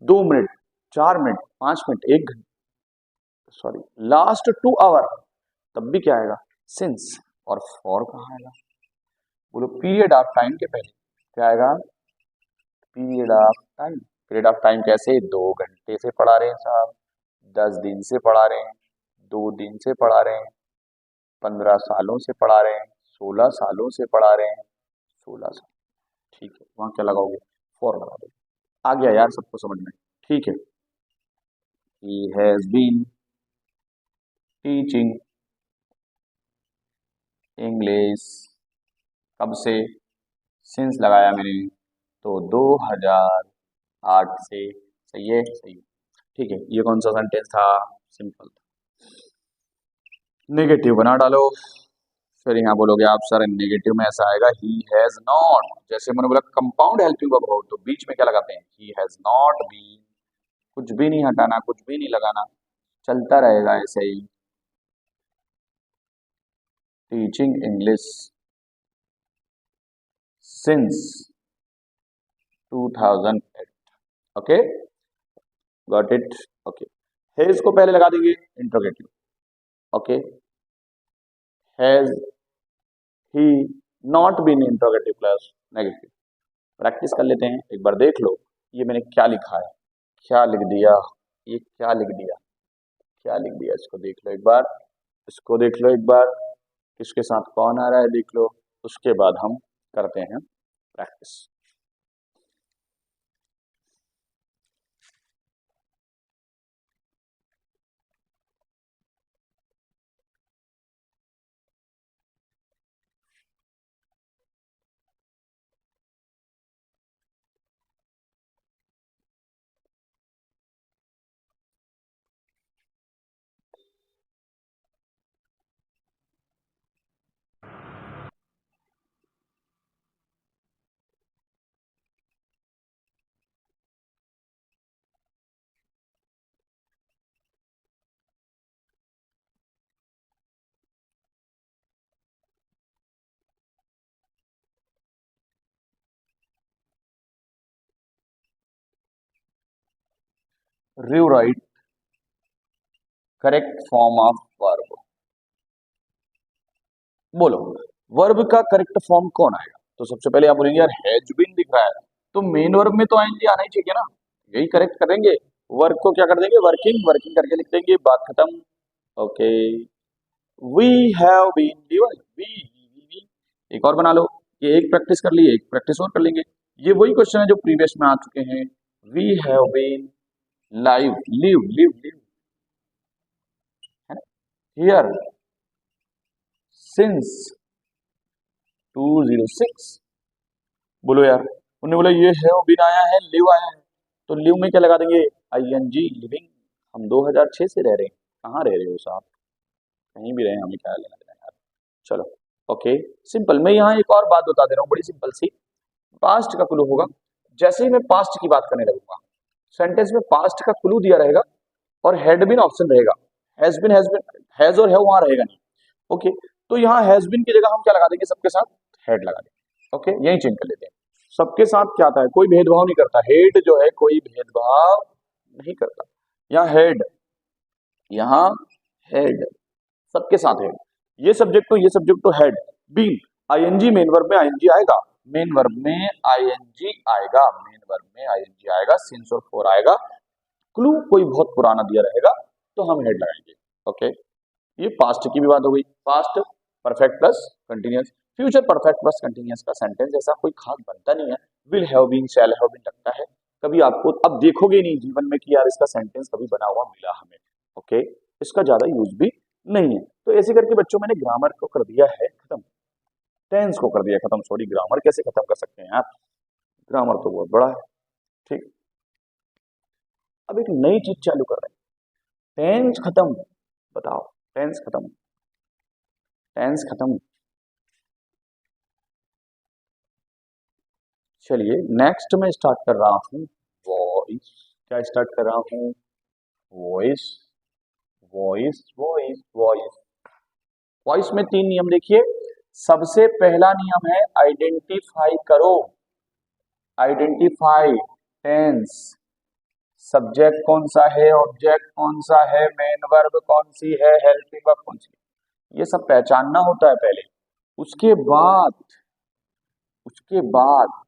Speaker 1: 2 मिनट, 4 मिनट, 5 मिनट, 1 घंटा, सॉरी लास्ट 2 आवर, तब भी क्या आएगा, सिंस। और फॉर कहाँ आएगा, बोलो पीरियड ऑफ टाइम के पहले क्या आएगा, period of time. Period of time कैसे, 2 घंटे से पढ़ा रहे हैं साहब, 10 दिन से पढ़ा रहे हैं, 2 दिन से पढ़ा रहे हैं, 15 सालों से पढ़ा रहे हैं, 16 सालों से पढ़ा रहे हैं, 16 साल, ठीक है। वहां क्या लगाओगे, फॉर लगा दो। आ गया यार सबको समझ में, ठीक है। He has been teaching English, कब से, सिंस लगाया मैंने, तो 2008 से, सही है, सही है, ठीक है। ये कौन सा सेंटेंस था, सिंपल था। नेगेटिव बना डालो, फिर यहाँ बोलोगे आप सर नेगेटिव में ऐसा आएगा, ही हैज नॉट, जैसे मैंने बोला कंपाउंड हेल्पिंग वर्ब हो तो बीच में क्या लगाते हैं, ही हैज नॉट बीन, कुछ भी नहीं हटाना, कुछ भी नहीं लगाना, चलता रहेगा ऐसे ही। Teaching English since 2008। Okay, got it. Okay, has को पहले लगा देंगे interrogative. Okay, has he not been interrogative plus negative. Practice कर लेते हैं, एक बार देख लो ये मैंने क्या लिखा है, क्या लिख दिया, ये क्या लिख दिया, क्या लिख दिया, इसको देख लो एक बार, इसको देख लो एक बार, किसके साथ कौन आ रहा है देख लो, उसके बाद हम करते हैं practice. Rewrite correct form of verb. बोलो, वर्ब का करेक्ट फॉर्म कौन आएगा? तो सबसे पहले आप बोलेंगे यार हैज बीन दिख रहा है, तो मेन वर्ब में तो आएंगे आना ही चाहिए ना, यही करेक्ट करेंगे। वर्क को क्या कर देंगे, वर्किंग, वर्किंग करके लिख देंगे, बात खत्म। Okay, we have been given, we, एक और बना लो, ये एक प्रैक्टिस कर ली, एक प्रैक्टिस और कर लेंगे। ये वही क्वेश्चन है जो प्रीवियस में आ चुके हैं। We have been live, live, live, live, है ना, हियर सिंस 206। बोलो यार, उन्होंने बोला ये है बिन आया है, लिव आया है, तो लिव में क्या लगा देंगे, आईएनजी, लिविंग। हम 2006 से रह रहे हैं, कहाँ रह रहे हो साहब, कहीं भी रहे, हमें क्या लेना देना यार। चलो, ओके, सिंपल। मैं यहाँ एक और बात बता दे रहा हूँ, बड़ी सिंपल सी, पास्ट का क्लू होगा। जैसे ही मैं पास्ट की बात करने लगूंगा, सेंटेंस में पास्ट का क्लू दिया रहेगा और हैड बीन ऑप्शन रहेगा, हैज बीन, हैज और है वहां रहेगा नहीं। ओके, तो यहाँ हैज बीन की जगह हम क्या लगा देंगे, सबके साथ हेड लगा देंगे। ओके, यही चेंज कर लेते हैं। सबके साथ क्या आता है, कोई भेदभाव नहीं करता, हेड जो है कोई भेदभाव नहीं करता। यहाँ हेड, यहाँ हेड, सबके साथ हेड, ये सब्जेक्ट तो ये सब्जेक्ट तो head. Been, ING main verb में आईएनजी आएगा, मेन वर्ब में आईएनजी आएगा, मेन वर्ब में आईएनजी आएगा, सिंस और फोर आएगा, क्लू कोई बहुत पुराना दिया रहेगा तो हम हेड लगाएंगे। ओके, ये पास्ट की भी बात हो गई, past perfect plus continuous. Future perfect plus continuous का सेंटेंस ऐसा कोई खास बनता नहीं है, will have been, shall have been लगता है, कभी आपको अब देखोगे नहीं जीवन में कि यार इसका सेंटेंस कभी बना हुआ मिला हमें। ओके, इसका ज्यादा यूज भी नहीं है। तो ऐसे करके बच्चों मैंने ग्रामर को कर दिया है खत्म, टेंस को कर दिया खत्म, सॉरी ग्रामर कैसे खत्म कर सकते हैं आप, ग्रामर तो बहुत बड़ा है। ठीक, अब एक नई चीज चालू कर रहे हैं, टेंस खत्म, बताओ, टेंस खत्म, टेंस खत्म। चलिए नेक्स्ट मैं स्टार्ट कर रहा हूँ वॉइस, क्या स्टार्ट कर रहा हूँ, voice, voice, voice, voice. Voice में तीन नियम देखिए, सबसे पहला नियम है आइडेंटिफाई करो, आइडेंटिफाई टेंस, सब्जेक्ट कौन सा है, ऑब्जेक्ट कौन सा है, मेन वर्ब कौन सी है, हेल्पिंग वर्ब कौन सी है, ये सब पहचानना होता है पहले। उसके बाद, उसके बाद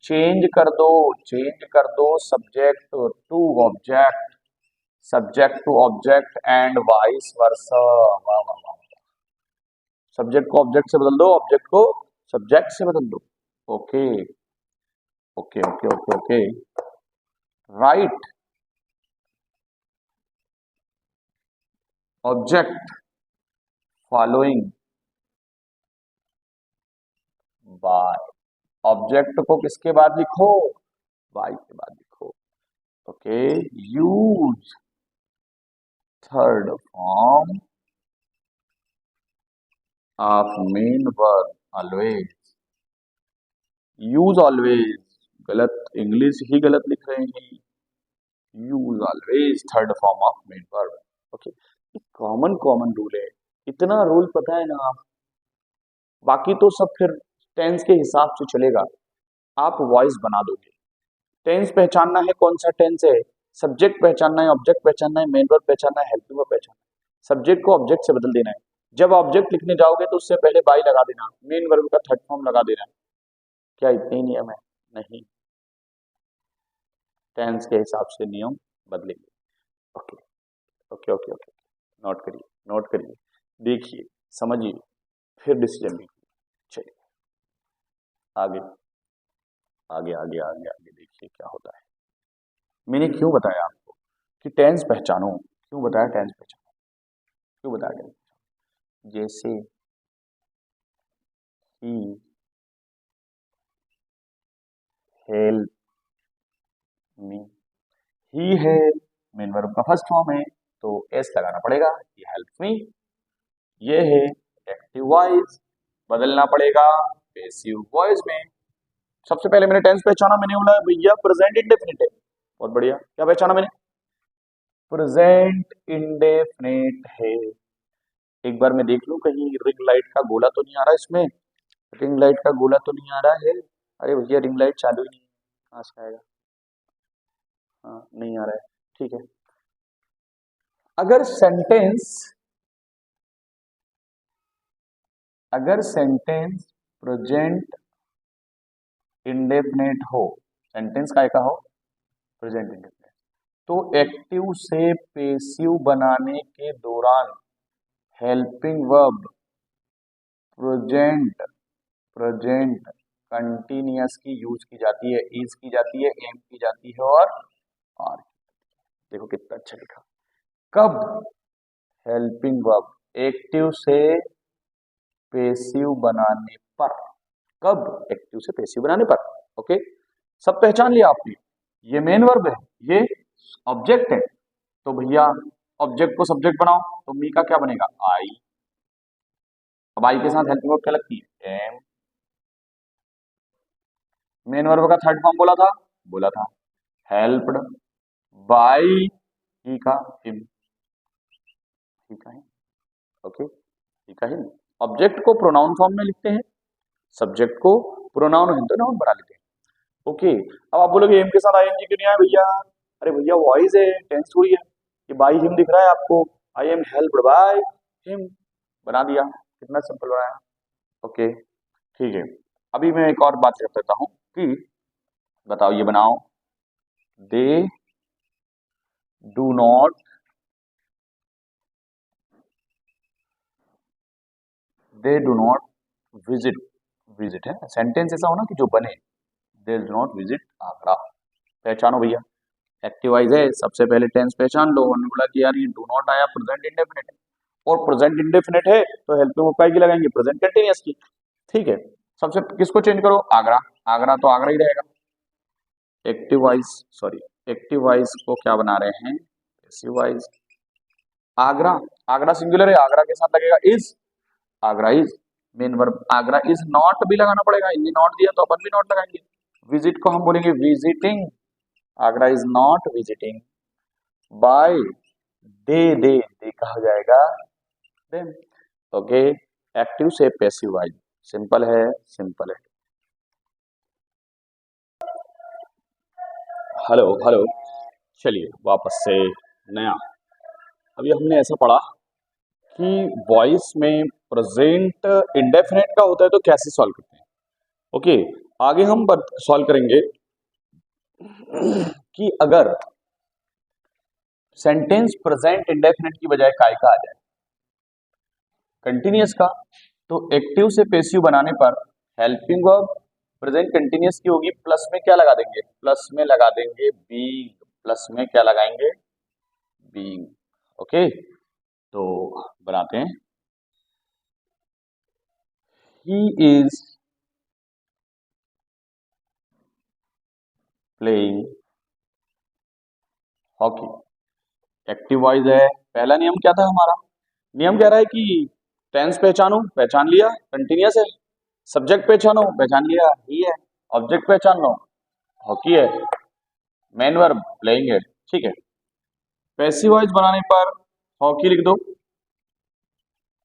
Speaker 1: चेंज कर दो, चेंज कर दो subject to object, subject to object and vice versa. वाह वाह वाह, सब्जेक्ट को ऑब्जेक्ट से बदल दो, ऑब्जेक्ट को सब्जेक्ट से बदल दो। Okay okay okay okay okay, right object following bye, object को किसके बाद लिखो, बाय के बाद लिखो। Okay, use third form of main verb always, use always, गलत इंग्लिश ही गलत लिख रहे हैं, use always third form of main verb. Okay, common rule है, इतना रूल पता है ना आप, बाकी तो सब फिर टेंस के हिसाब से चलेगा, आप वॉइस बना दोगे। टेंस पहचानना है कौन सा टेंस है, सब्जेक्ट पहचानना है, ऑब्जेक्ट पहचानना है, मेन वर्ब पहचानना है, हेल्पिंग वर्ब पहचानना है। सब्जेक्ट को ऑब्जेक्ट से बदल देना है, जब ऑब्जेक्ट लिखने जाओगे तो उससे पहले बाई लगा देना, मेन वर्ब का थर्ड फॉर्म लगा देना। क्या इतने ही नियम है? नहीं, टेंस के हिसाब से नियम बदलेंगे। Okay okay okay okay, note करिए, नोट करिए, देखिए, समझिए, फिर डिसीजन लीजिए। चलिए आगे आगे आगे आगे आगे देखिए क्या होता है। मैंने क्यों बताया आपको कि टेंस पहचानो, क्यों बताया टेंस पहचानो, क्यों बताया टेंस पहचानो? जैसे ही हेल्प मी, ही है मेन वर्ब का फर्स्ट फॉर्म है तो एस लगाना पड़ेगा, ये हेल्प मी। ये है एक्टिव वॉइस, बदलना पड़ेगा पैसिव वॉइस में। सबसे पहले मैंने टेंस पहचाना, मैंने बोला भैया प्रेजेंट इंडेफिनिट है, बहुत बढ़िया। क्या पहचाना मैंने? प्रेजेंट इंडेफिनिट है। एक बार मैं देख लूं कहीं रिंग लाइट का गोला तो नहीं आ रहा इसमें, रिंग लाइट का गोला तो नहीं आ रहा है। अरे भैया रिंग लाइट चालू ही नहीं है, कहाँ से आएगा? हाँ नहीं आ रहा है, ठीक है। अगर सेंटेंस प्रेजेंट इंडेफिनिट हो, सेंटेंस काय का हो? प्रेजेंट इंडेफिनिट, तो एक्टिव से पेसिव बनाने के दौरान helping verb present present continuous की यूज की जाती है, इज की जाती है, एम की जाती है और आर। देखो कितना अच्छा लिखा। कब? हेल्पिंग वर्ब एक्टिव से पेसिव बनाने पर। कब? एक्टिव से पेसिव बनाने पर। ओके, सब पहचान लिया आपने। ये मेन वर्ब है, ये ऑब्जेक्ट है, तो भैया ऑब्जेक्ट को सब्जेक्ट बनाओ, तो मी का क्या बनेगा? आई। अब आई के साथ हेल्पिंग वर्ब क्या लगती है? एम। मेन वर्ब का थर्ड फॉर्म बोला था हेल्प्ड बाय ही का हिम, ही का हिम। ओके, ही का हिम। ऑब्जेक्ट को प्रोनाउन फॉर्म में लिखते हैं, सब्जेक्ट को प्रोनाउन है तो नाउन बना लेते हैं। ओके, अब आप बोलोगे एम के साथ आईएनजी क्यों नहीं आया भैया? अरे भैया वॉइस है, टेंस थोड़ी है। ये बाय हिम दिख रहा है आपको, I am helped by him, बना दिया, कितना सिंपल बनाया। ओके ठीक है, अभी मैं एक और बात कर देता हूं कि बताओ ये बनाओ, they do not visit, visit है सेंटेंस ऐसा हो ना कि जो बने, they do not visit Agra. पहचानो भैया, एक्टिवाइज है, सबसे पहले टेंस पहचान लो। उन्होंने बोला कि यार ये डू नॉट आया, प्रेजेंट इंडेफिनिट है, और प्रेजेंट इंडेफिनिट है तो हेल्पिंग वर्ब की लगाएंगे, प्रेजेंट कंटीन्यूअस की। ठीक है, सबसे किसको चेंज करो? आगरा, आगरा तो आगरा ही रहेगा। एक्टिवाइज, सॉरी, एक्टिवाइज को क्या बना रहे हैं? पैसिवाइज। आगरा, आगरा सिंगुलर है, आगरा के साथ लगेगा is, Agra is main verb, Agra is not भी लगाना पड़ेगा, ये नॉट दिया तो अपन भी नॉट लगाएंगे। विजिट को हम बोलेंगे visiting, Agra is not visiting by, they कहा जाएगा देम। ओके, एक्टिव से पैसिव वाइज, सिंपल है, सिंपल है। हेलो हेलो, चलिए वापस से नया। अभी हमने ऐसा पढ़ा कि वॉइस में प्रेजेंट इंडेफिनिट का होता है तो कैसे सॉल्व करते हैं। ओके, आगे हम सॉल्व करेंगे कि अगर सेंटेंस प्रेजेंट इंडेफिनिट की बजाय काय का आ जाए, कंटिन्यूअस का, तो एक्टिव से पेसिव बनाने पर हेल्पिंग वर्ब प्रेजेंट कंटिन्यूअस की होगी, प्लस में क्या लगा देंगे? प्लस में लगा देंगे बीइंग, प्लस में क्या लगाएंगे? बीइंग। ओके, तो बनाते हैं, he is playing hockey. Active voice है, पहला नियम क्या था हमारा? नियम कह रहा है कि टेंस पहचानो, पहचान लिया, कंटिन्यूअस है। सब्जेक्ट पहचानो, पहचान लिया ही है। ऑब्जेक्ट पहचान लो, हॉकी है। मेन वर्ब प्लेइंग है, ठीक है। पैसिव वॉइस बनाने पर हॉकी लिख दो,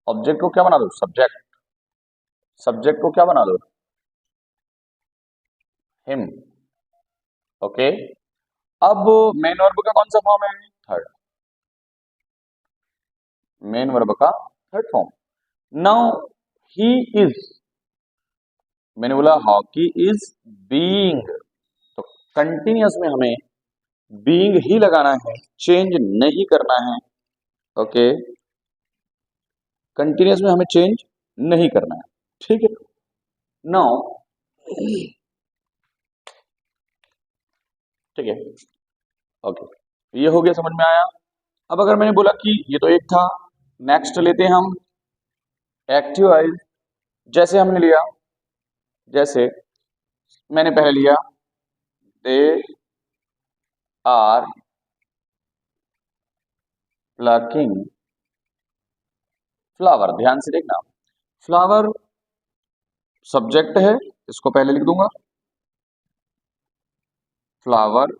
Speaker 1: ऑब्जेक्ट को क्या बना दो, सब्जेक्ट, सब्जेक्ट को क्या बना दो, हिम। ओके, अब मेन वर्ब का कौन सा फॉर्म है, थर्ड, मेन वर्ब का third form. Now he is, मैंने बोला हॉकी इज बीइंग, तो कंटिन्यूअस में हमें बीइंग ही लगाना है, चेंज नहीं करना है। ओके, कंटिन्यूअस में हमें चेंज नहीं करना है, ठीक है। नाउ ठीक है, ओके, ये हो गया, समझ में आया। अब अगर मैंने बोला कि ये तो एक था, नेक्स्ट लेते हैं हम एक्टिव वॉइस। जैसे हमने लिया, जैसे मैंने पहले लिया दे आर प्लकिंग फ्लावर, ध्यान से देखना, फ्लावर सब्जेक्ट है, इसको पहले लिख दूंगा, फ्लावर,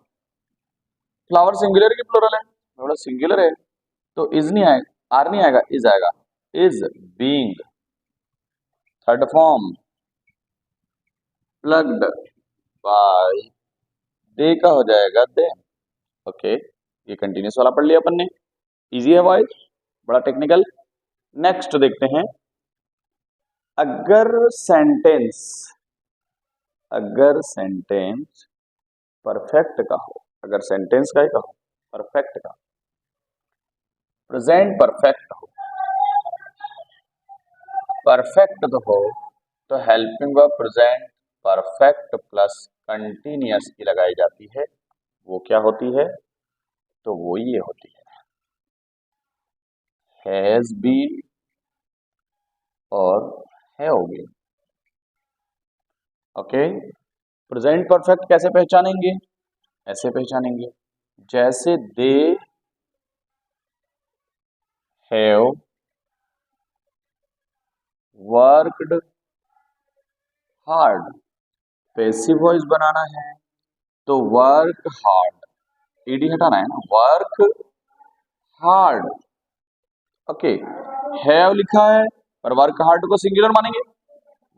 Speaker 1: फ्लावर सिंगुलर की प्लूरल है, थोड़ा सिंगुलर है तो इज नहीं आएगा, आर नहीं आएगा, इज आएगा, is being, third form plugged by, they का हो जाएगा दे। ओके, ये कंटिन्यूस वाला पढ़ लिया अपन ने, इजी है वॉइस, बड़ा टेक्निकल। नेक्स्ट देखते हैं, अगर सेंटेंस, अगर सेंटेंस परफेक्ट का हो, अगर सेंटेंस का ही का हो, परफेक्ट का, प्रेजेंट परफेक्ट हो, परफेक्ट तो हो, तो helping verb present perfect plus continuous की लगाई जाती है, वो क्या होती है, तो वो ये होती है हैज बीन और have been. Okay, present perfect कैसे पहचानेंगे, ऐसे पहचानेंगे, जैसे they have worked hard, passive voice बनाना है तो वर्क हार्ड, ईडी हटाना है ना, वर्क हार्ड। ओके, हैव लिखा है पर वर्क हार्ड को सिंगुलर मानेंगे,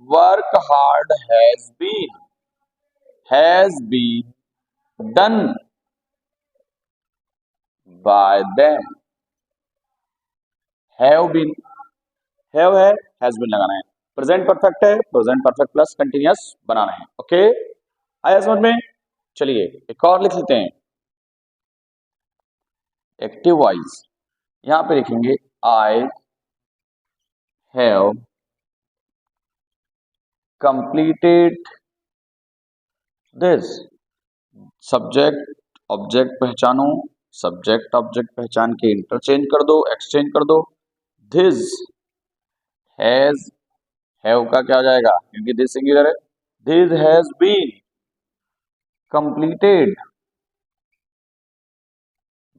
Speaker 1: work hard has been done by them, have been, have है, हैज बीन लगाना है, प्रेजेंट परफेक्ट है, प्रेजेंट परफेक्ट प्लस कंटिन्यूअस बनाना है। ओके, आया समझ में। चलिए एक और लिख लेते हैं, एक्टिव वॉइस, यहां पे लिखेंगे I have completed this, subject object पहचानो, सब्जेक्ट ऑब्जेक्ट पहचान के इंटरचेंज कर दो, एक्सचेंज कर दो, दिस हैज, हैव का क्या हो जाएगा, क्योंकि दिस सिंगुलर है, this has been completed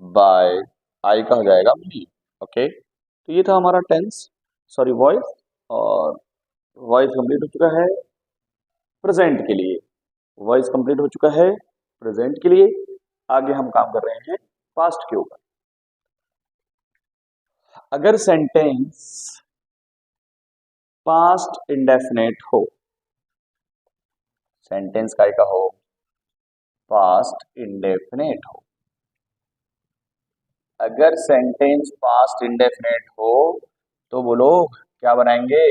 Speaker 1: by, I का हो जाएगा मी। ओके, तो ये था हमारा टेंस, सॉरी वॉइस, और वॉइस कंप्लीट हो चुका है प्रेजेंट के लिए, वॉइस कंप्लीट हो चुका है प्रेजेंट के लिए। आगे हम काम कर रहे हैं पास्ट के ऊपर। अगर सेंटेंस पास्ट इंडेफिनेट हो, सेंटेंस काय का हो, पास्ट इंडेफिनेट हो, अगर सेंटेंस पास्ट इंडेफिनेट हो तो वो लोग क्या बनाएंगे,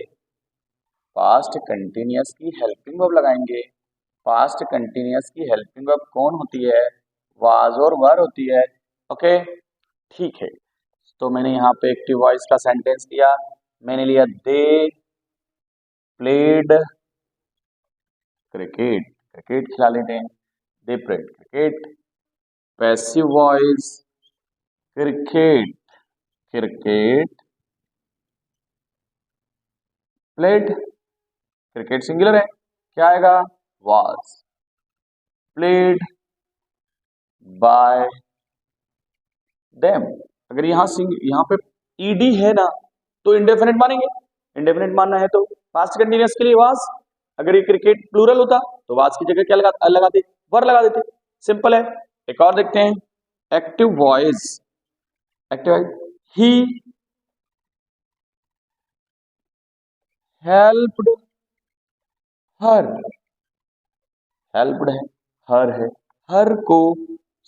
Speaker 1: पास्ट कंटिन्यूअस की हेल्पिंग वर्ब लगाएंगे। पास्ट कंटिन्यूअस की हेल्पिंग वर्ब कौन होती है, वाज और वर होती है। ओके, ठीक है, तो मैंने यहाँ पे एक्टिव वॉइस का सेंटेंस दिया, मैंने लिया दे प्लेड क्रिकेट, क्रिकेट खिला लेते हैं, they played cricket, passive voice cricket, cricket played, cricket singular है, क्या आएगा, वाज प्लेड बाय देम। अगर यहाँ पे ईडी है ना तो इंडेफिनेट मानेंगे, इंडेफिनेट मानना है तो पास्ट कंटिन्यूअस के लिए वाज, अगर ये क्रिकेट प्लूरल होता तो वाज की जगह क्या लगाते, वर लगा देते, सिंपल है। एक और देखते हैं, active voice active he helped her, helped है, हर है, हर को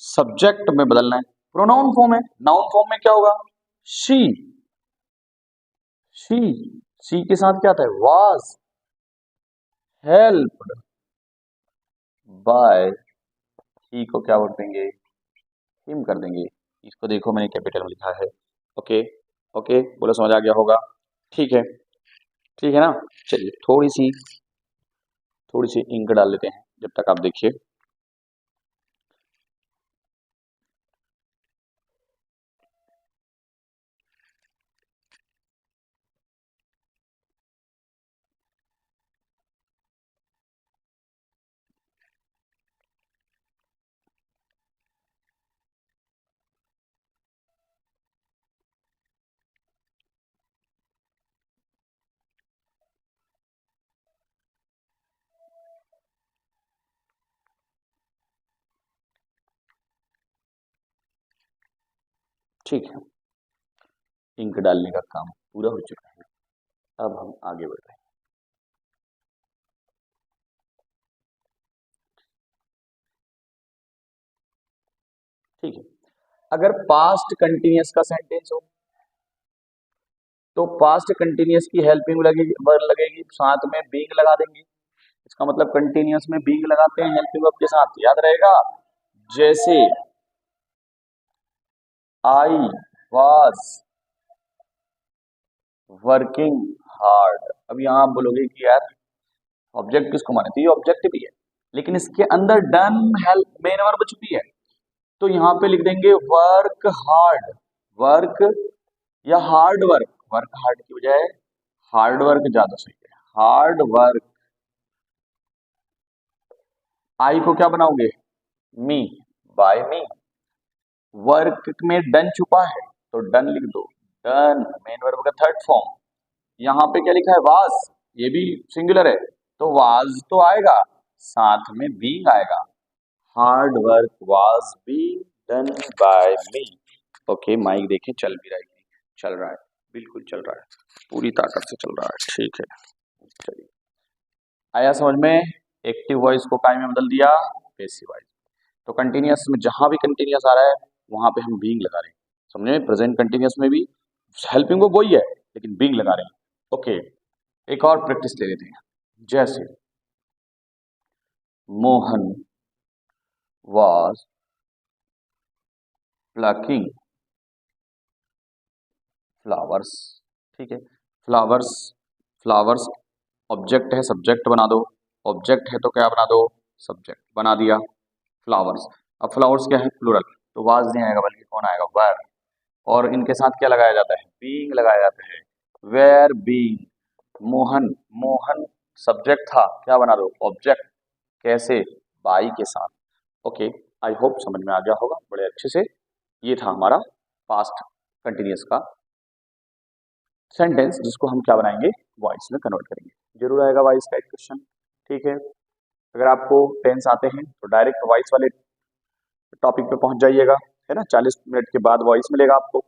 Speaker 1: सब्जेक्ट में बदलना है, प्रोनाउन फॉर्म है, नाउन फॉर्म में क्या होगा, शी, शी, शी के साथ क्या आता है, वाज हेल्प्ड बाय, ही को क्या बोल देंगे, हिम कर देंगे। इसको देखो मैंने कैपिटल में लिखा है। ओके, ओके बोलो, समझ आ गया होगा। ठीक है, ठीक है ना। चलिए थोड़ी सी इंक डाल लेते हैं जब तक आप देखिए। ठीक है, इंक डालने का काम पूरा हो चुका है, अब हम आगे बढ़ रहे हैं। ठीक है, अगर पास्ट कंटिन्यूअस का सेंटेंस हो तो पास्ट कंटिन्यूअस की हेल्पिंग लगेगी, वर्ब लगेगी, साथ में बीइंग लगा देंगे। इसका मतलब कंटिन्यूअस में बीइंग लगाते हैं हेल्पिंग वर्ब के साथ, याद रहेगा। जैसे आई वाज वर्किंग हार्ड। अब यहां आप बोलोगे कि यार ऑब्जेक्ट किसको माने, तो ये ऑब्जेक्ट भी है, लेकिन इसके अंदर डन हेल्प मेन वर्ब छुपी है, तो यहाँ पे लिख देंगे वर्क हार्ड, वर्क या हार्ड वर्क, वर्क हार्ड की बजाय हार्ड वर्क ज्यादा सही है, हार्ड वर्क। आई को क्या बनाओगे, मी, बाय मी, वर्क में डन छुपा है तो डन लिख दो, डन मेन वर्ब का थर्ड फॉर्म। यहाँ पे क्या लिखा है, वाज, ये भी सिंगुलर है, तो वाज तो आएगा, साथ में बीइंग आएगा, hard work was being done by me. Okay, mic देखें चल भी रहा है, चल रहा है, बिल्कुल चल रहा है, पूरी ताकत से चल रहा है। ठीक है, चलिए, आया समझ में। एक्टिव वॉइस को काय में बदल दिया, पैसिव वॉइस। तो कंटिन्यूअस में जहां भी कंटिन्यूअस आ रहा है वहां पे हम बीइंग लगा रहे हैं, समझे। प्रेजेंट कंटिन्यूअस में भी हेल्पिंग को वही है लेकिन बीइंग लगा रहे हैं। ओके, एक और प्रैक्टिस ले लेते हैं। जैसे मोहन वाज प्लकिंग फ्लावर्स। ठीक है, फ्लावर्स, फ्लावर्स ऑब्जेक्ट है, सब्जेक्ट बना दो, ऑब्जेक्ट है तो क्या बना दो, सब्जेक्ट बना दिया, फ्लावर्स। अब फ्लावर्स क्या है, प्लूरल, तो वाज नहीं आएगा बल्कि कौन आएगा, वर। और इनके साथ क्या लगाया जाता है, बीइंग लगाया जाता है, where being. Mohan, Mohan subject था, क्या बना दो, ऑब्जेक्ट, कैसे, बाई के साथ। ओके, आई होप समझ में आ गया होगा बड़े अच्छे से। ये था हमारा पास्ट कंटिन्यूअस का सेंटेंस, जिसको हम क्या बनाएंगे, वॉइस में कन्वर्ट करेंगे। जरूर आएगा वॉइस का एक क्वेश्चन। ठीक है, अगर आपको टेंस आते हैं तो डायरेक्ट वॉइस वाले टॉपिक पे पहुंच जाइएगा, है ना, 40 मिनट के बाद वॉइस मिलेगा आपको।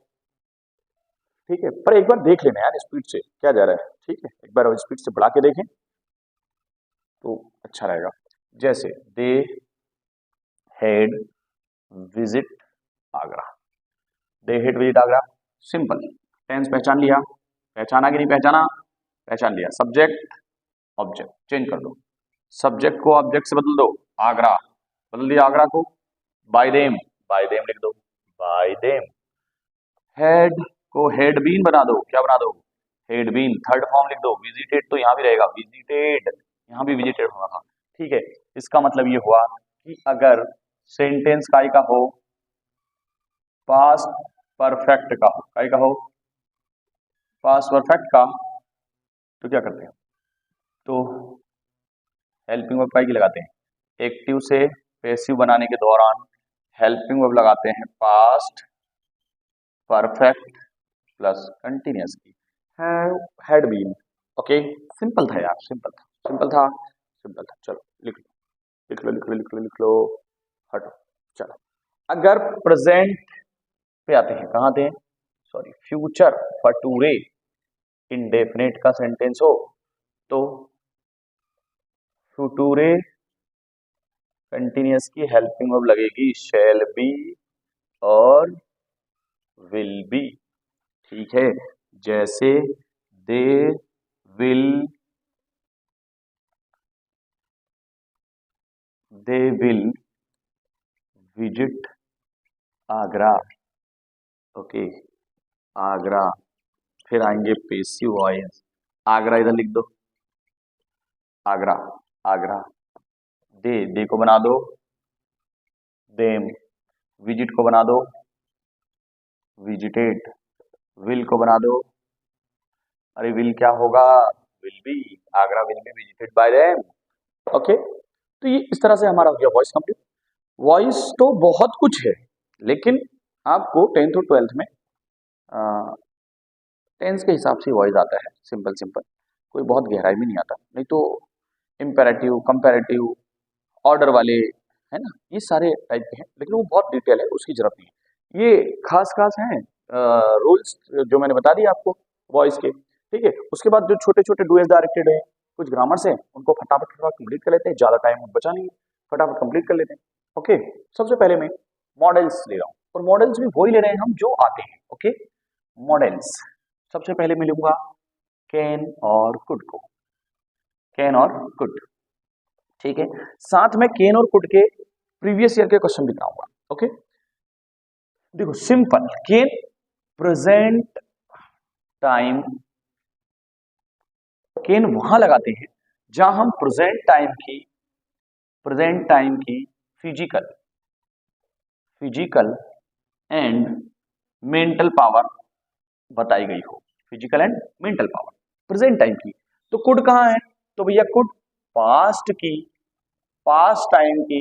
Speaker 1: ठीक है, पर एक बार देख लेना यार स्पीड से क्या जा रहा है। ठीक है, एक बार स्पीड से बढ़ा के देखें तो अच्छा रहेगा। जैसे they had visit Agra, they had visit Agra, simple. Tense पहचान लिया, पहचाना कि नहीं पहचाना, पहचान लिया। सब्जेक्ट ऑब्जेक्ट चेंज कर दो, सब्जेक्ट को ऑब्जेक्ट से बदल दो, आगरा बदल दिया, आगरा को। बाय देम लिख दो, बाय देम। हेड को हेड बीन बना दो, क्या बना दो, हेड बीन, थर्ड फॉर्म लिख दो। विजिटेड तो यहाँ भी रहेगा, विजिटेड, यहाँ भी विजिटेड होना था। ठीक है, इसका मतलब ये हुआ कि अगर सेंटेंस काय का हो, पास्ट परफेक्ट का हो, काय का हो, पास्ट परफेक्ट का, तो क्या करते हैं, तो हेल्पिंग वर्ब काय की लगाते हैं, एक्टिव से पैसिव बनाने के दौरान हेल्पिंग वर्ब लगाते हैं पास्ट परफेक्ट प्लस कंटिन्यूअस की, हैड बीन। ओके, सिंपल था यार, सिंपल था, सिंपल था, सिंपल था। चलो लिख लो, लिख लो, लिख लो, लिख लो, लिख लो, हटो। चलो, अगर प्रेजेंट पे आते हैं, कहाँ आते हैं, सॉरी फ्यूचर फटूरे इंडेफिनेट का सेंटेंस हो तो फ्यूटूरे कंटिन्यूअस की हेल्पिंग वर्ब लगेगी शैल बी और विल बी। ठीक है, जैसे they will visit Agra. Okay, Agra. फिर आएंगे पेसिव वॉइस, आगरा इधर लिख दो, आगरा आगरा। दे को बना दो देम, विजिट को बना दो विजिटेड, विल को बना दो, अरे विल क्या होगा, will be, Agra will be visited by them. Okay, तो ये इस तरह से हमारा हो गया वॉइस कंप्लीट। वॉइस तो बहुत कुछ है, लेकिन आपको 10th और 12th में टेंस के हिसाब से वॉइस आता है, सिंपल सिंपल, कोई बहुत गहराई में नहीं आता। नहीं तो इम्पेरेटिव, कंपेरेटिव, ऑर्डर वाले, है ना, ये सारे टाइप के हैं, लेकिन वो बहुत डिटेल है, उसकी जरूरत नहीं है। ये खास खास हैं रूल्स जो मैंने बता दिया आपको वॉइस के। ठीक है, उसके बाद जो छोटे छोटे डूएस डायरेक्टेड है, कुछ ग्रामर्स हैं, उनको फटाफट फटाफट कंप्लीट कर लेते हैं, ज़्यादा टाइम बचा नहीं, फटाफट कंप्लीट कर लेते हैं। ओके, सबसे पहले मैं मॉडल्स ले रहा हूँ, और मॉडल्स भी वही ले रहे हैं हम जो आते हैं। ओके, मॉडल्स सबसे पहले मैं लूंगा कैन और कुड को, कैन और कुड। ठीक है, साथ में कैन और कुड के प्रीवियस ईयर के क्वेश्चन भी कराऊंगा। ओके, देखो simple, can present time, can वहां लगाते हैं जहां हम प्रेजेंट टाइम की फिजिकल एंड मेंटल पावर बताई गई हो, physical and mental power present time की। तो कुड कहां है, तो भैया कुड पास्ट टाइम की